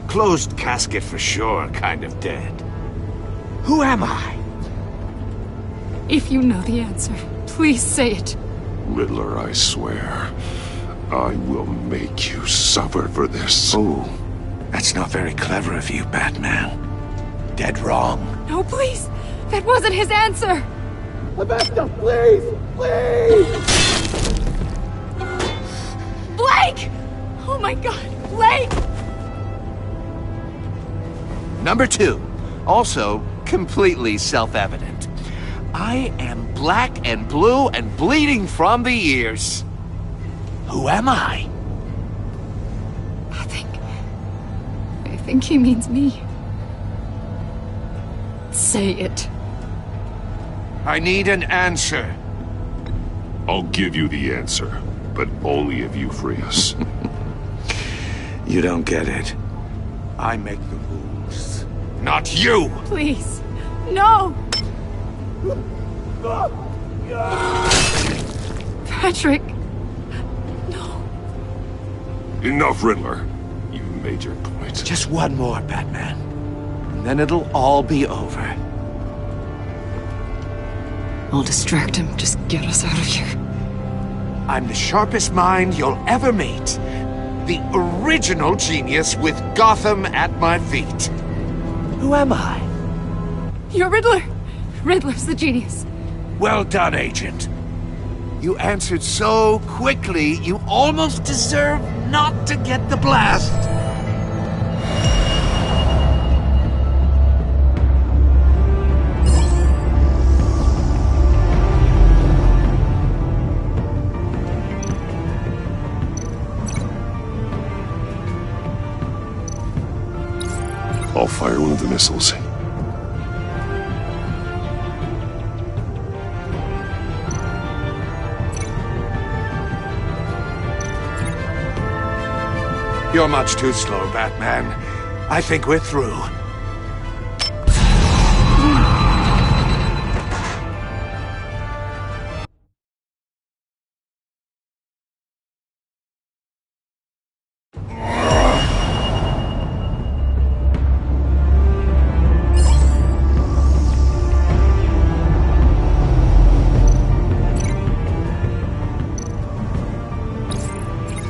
Closed casket for sure, kind of dead. Who am I? If you know the answer, please say it. Riddler, I swear, I will make you suffer for this. Oh, that's not very clever of you, Batman. Dead wrong. No, please! That wasn't his answer! Avesta, please! Please! Blake! Oh my god, Blake! Number 2, also completely self-evident. I am black and blue and bleeding from the ears. Who am I? I think he means me. Say it. I need an answer. I'll give you the answer, but only if you free us. You don't get it. I make the rules, not you! Please. No! Patrick! Enough, Riddler. You've made your point. Just one more, Batman. And then it'll all be over. I'll distract him. Just get us out of here. I'm the sharpest mind you'll ever meet. The original genius with Gotham at my feet. Who am I? You're Riddler. Riddler's the genius. Well done, Agent. You answered so quickly, you almost deserve not to get the blast. I'll fire one of the missiles. You're much too slow, Batman. I think we're through.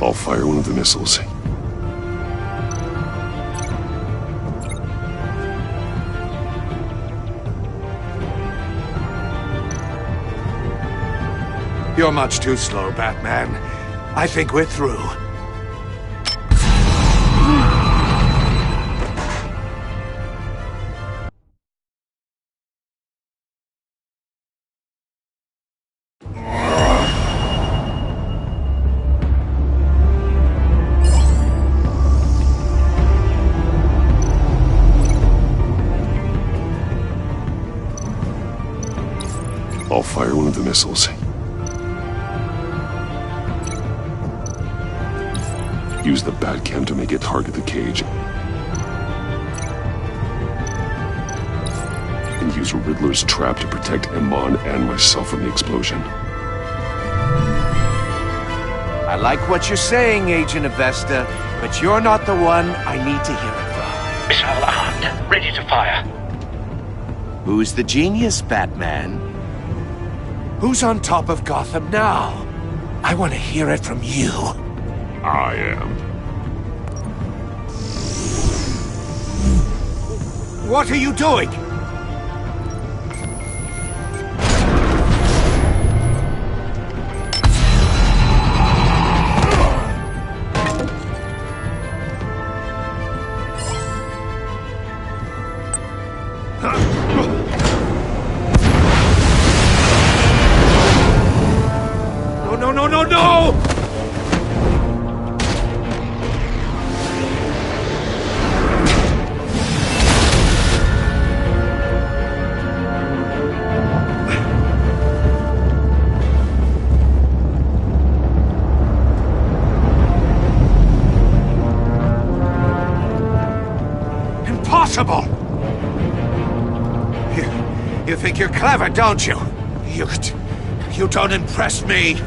I'll fire one of the missiles. You're much too slow, Batman. I think we're through. I'll fire one of the missiles. Use the Batcam to make it target the cage. And use Riddler's trap to protect Iman and myself from the explosion. I like what you're saying, Agent Avesta, but you're not the one I need to hear it from. Missile armed, ready to fire. Who's the genius, Batman? Who's on top of Gotham now? I want to hear it from you. I am. What are you doing? No! Impossible! You think you're clever, don't you? You don't impress me.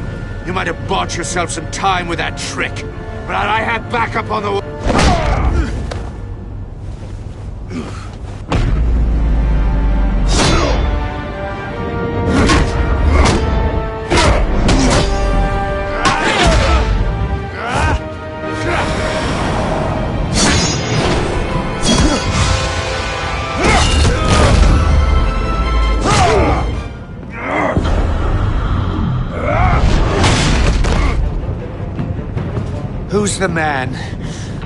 You might have bought yourself some time with that trick, but I had backup on the... Who's the man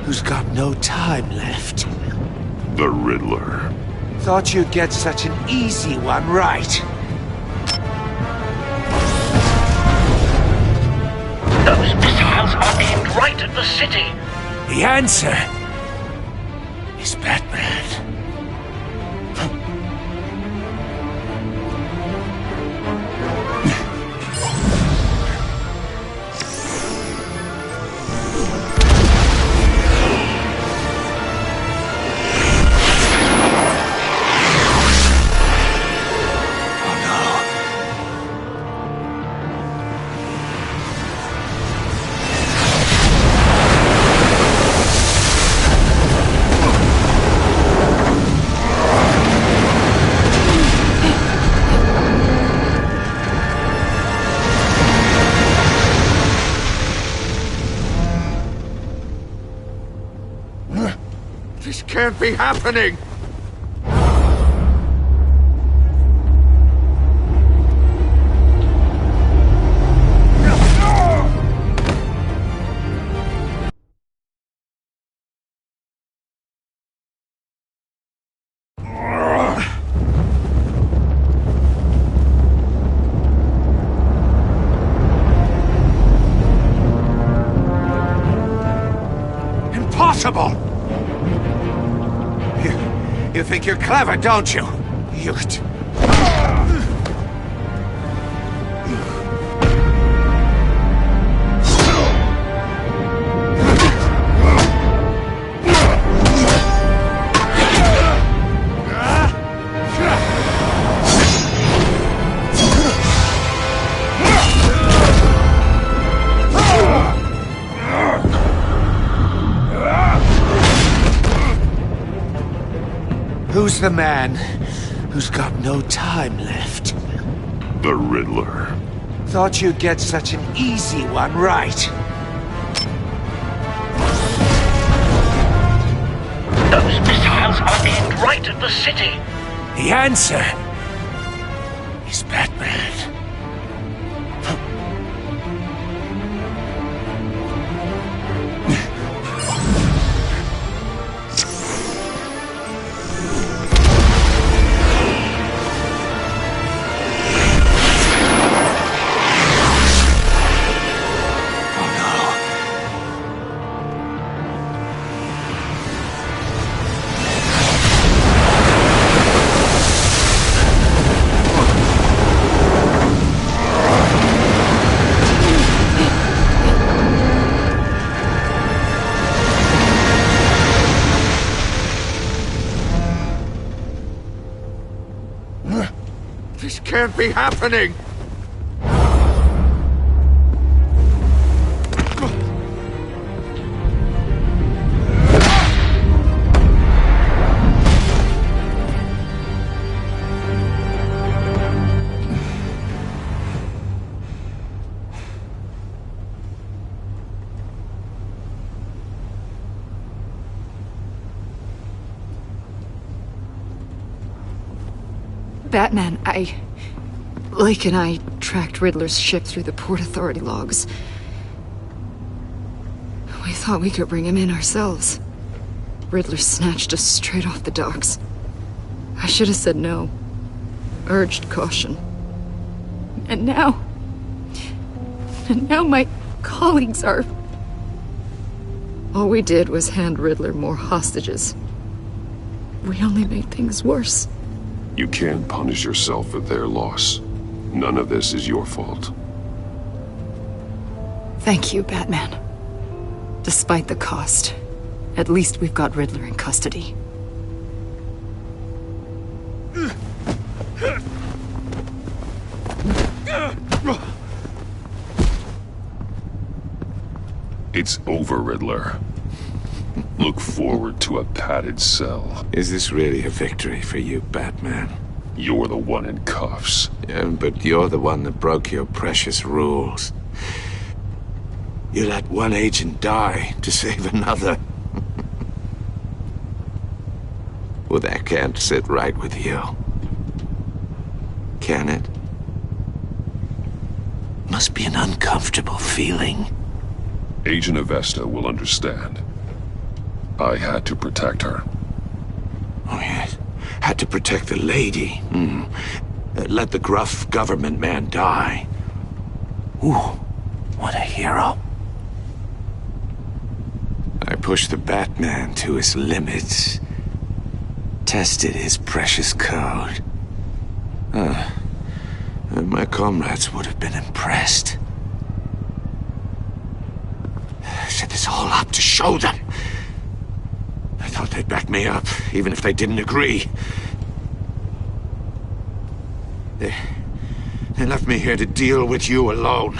who's got no time left? The Riddler. Thought you'd get such an easy one right. Those missiles are aimed right at the city. The answer is Batman. This can't be happening! Impossible! You think you're clever, don't you? Who's the man who's got no time left? The Riddler. Thought you'd get such an easy one right. Those missiles are aimed right at the city. The answer is Batman. This can't be happening! Batman, Lake and I tracked Riddler's ship through the Port Authority logs. We thought we could bring him in ourselves. Riddler snatched us straight off the docks. I should have said no. Urged caution. And now my colleagues are... All we did was hand Riddler more hostages. We only made things worse. You can't punish yourself for their loss. None of this is your fault. Thank you, Batman. Despite the cost, at least we've got Riddler in custody. It's over, Riddler. Look forward to a padded cell. Is this really a victory for you, Batman? You're the one in cuffs. Yeah, but you're the one that broke your precious rules. You let one agent die to save another. Well, that can't sit right with you. Can it? Must be an uncomfortable feeling. Agent Avesta will understand. I had to protect her. Oh, yes. Had to protect the lady. Let the gruff government man die. Ooh, What a hero. I pushed the Batman to his limits. Tested his precious code. And my comrades would have been impressed. I set this all up to show them. I thought they'd back me up, even if they didn't agree. They left me here to deal with you alone.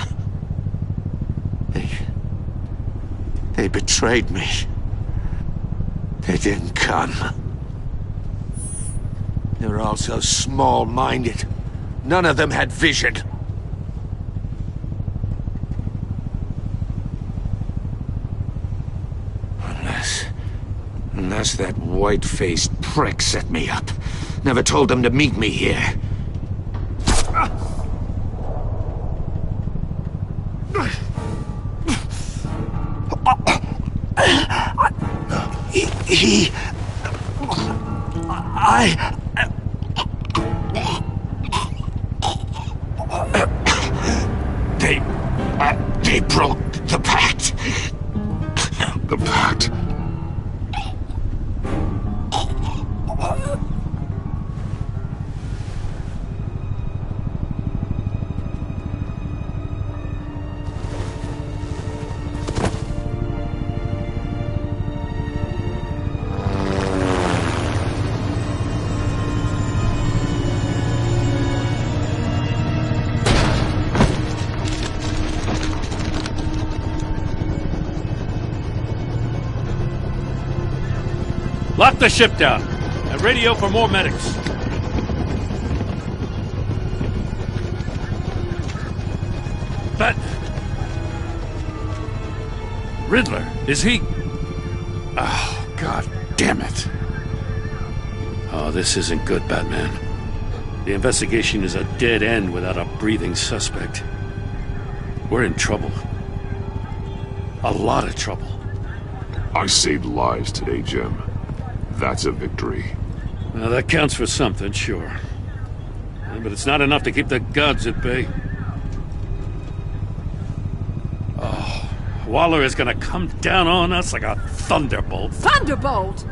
They betrayed me. They didn't come. They were all so small-minded. None of them had vision. Unless that white-faced prick set me up. Never told them to meet me here. They broke the pact. The pact? Lock the ship down and radio for more medics. But Riddler, is he? Oh, God damn it. Oh, this isn't good, Batman. The investigation is a dead end without a breathing suspect. We're in trouble. A lot of trouble. I saved lives today, Jim. That's a victory. Well, that counts for something, sure. But it's not enough to keep the gods at bay. Oh, Waller is gonna come down on us like a thunderbolt. Thunderbolt?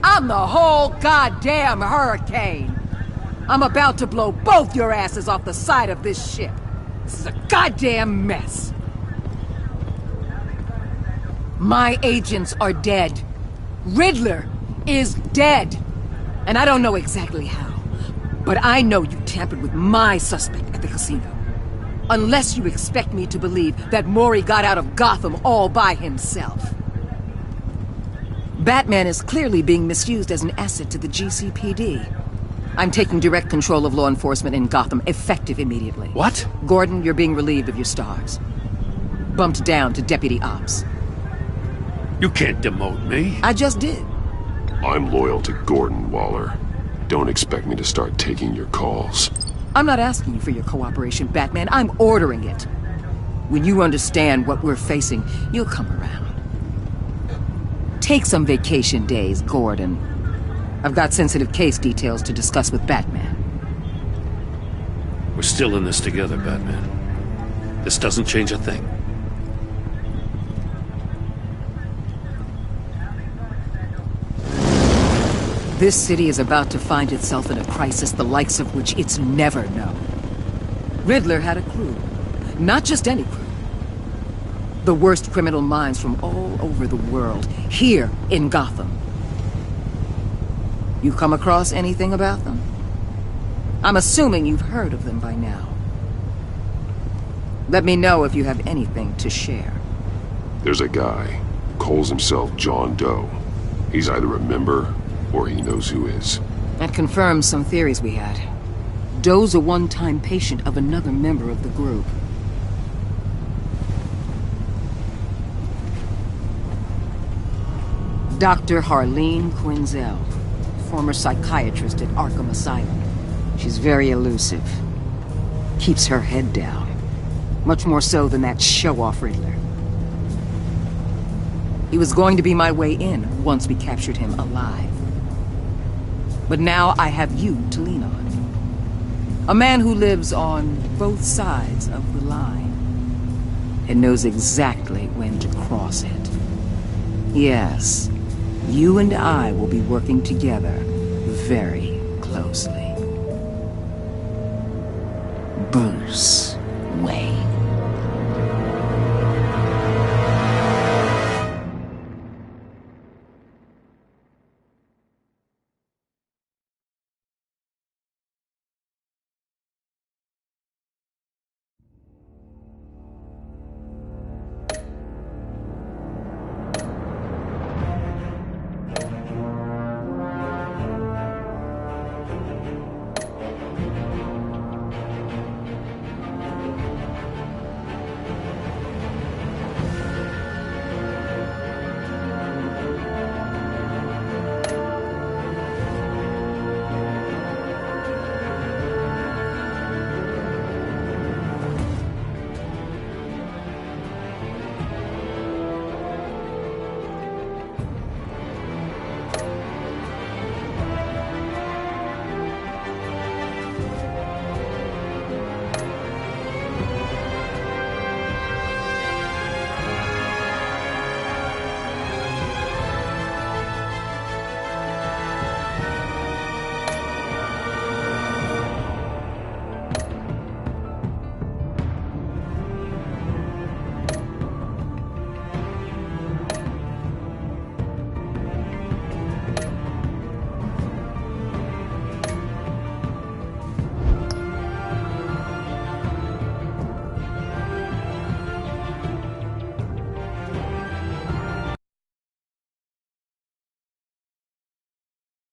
I'm the whole goddamn hurricane. I'm about to blow both your asses off the side of this ship. This is a goddamn mess. My agents are dead. Riddler is dead. And I don't know exactly how, but I know you tampered with my suspect at the casino. Unless you expect me to believe that Mori got out of Gotham all by himself. Batman is clearly being misused as an asset to the GCPD. I'm taking direct control of law enforcement in Gotham, effective immediately. What? Gordon, you're being relieved of your stars. Bumped down to Deputy Ops. You can't demote me. I just did. I'm loyal to Gordon, Waller. Don't expect me to start taking your calls. I'm not asking you for your cooperation, Batman. I'm ordering it. When you understand what we're facing, you'll come around. Take some vacation days, Gordon. I've got sensitive case details to discuss with Batman. We're still in this together, Batman. This doesn't change a thing. This city is about to find itself in a crisis the likes of which it's never known. Riddler had a crew. Not just any crew. The worst criminal minds from all over the world, here in Gotham. You come across anything about them? I'm assuming you've heard of them by now. Let me know if you have anything to share. There's a guy, calls himself John Doe. He's either a member or he knows who is. That confirms some theories we had. Doe's a one-time patient of another member of the group. Dr. Harleen Quinzel, former psychiatrist at Arkham Asylum. She's very elusive. Keeps her head down. Much more so than that show-off Riddler. He was going to be my way in once we captured him alive. But now I have you to lean on. A man who lives on both sides of the line. It knows exactly when to cross it. Yes, you and I will be working together very closely. Bruce Wayne.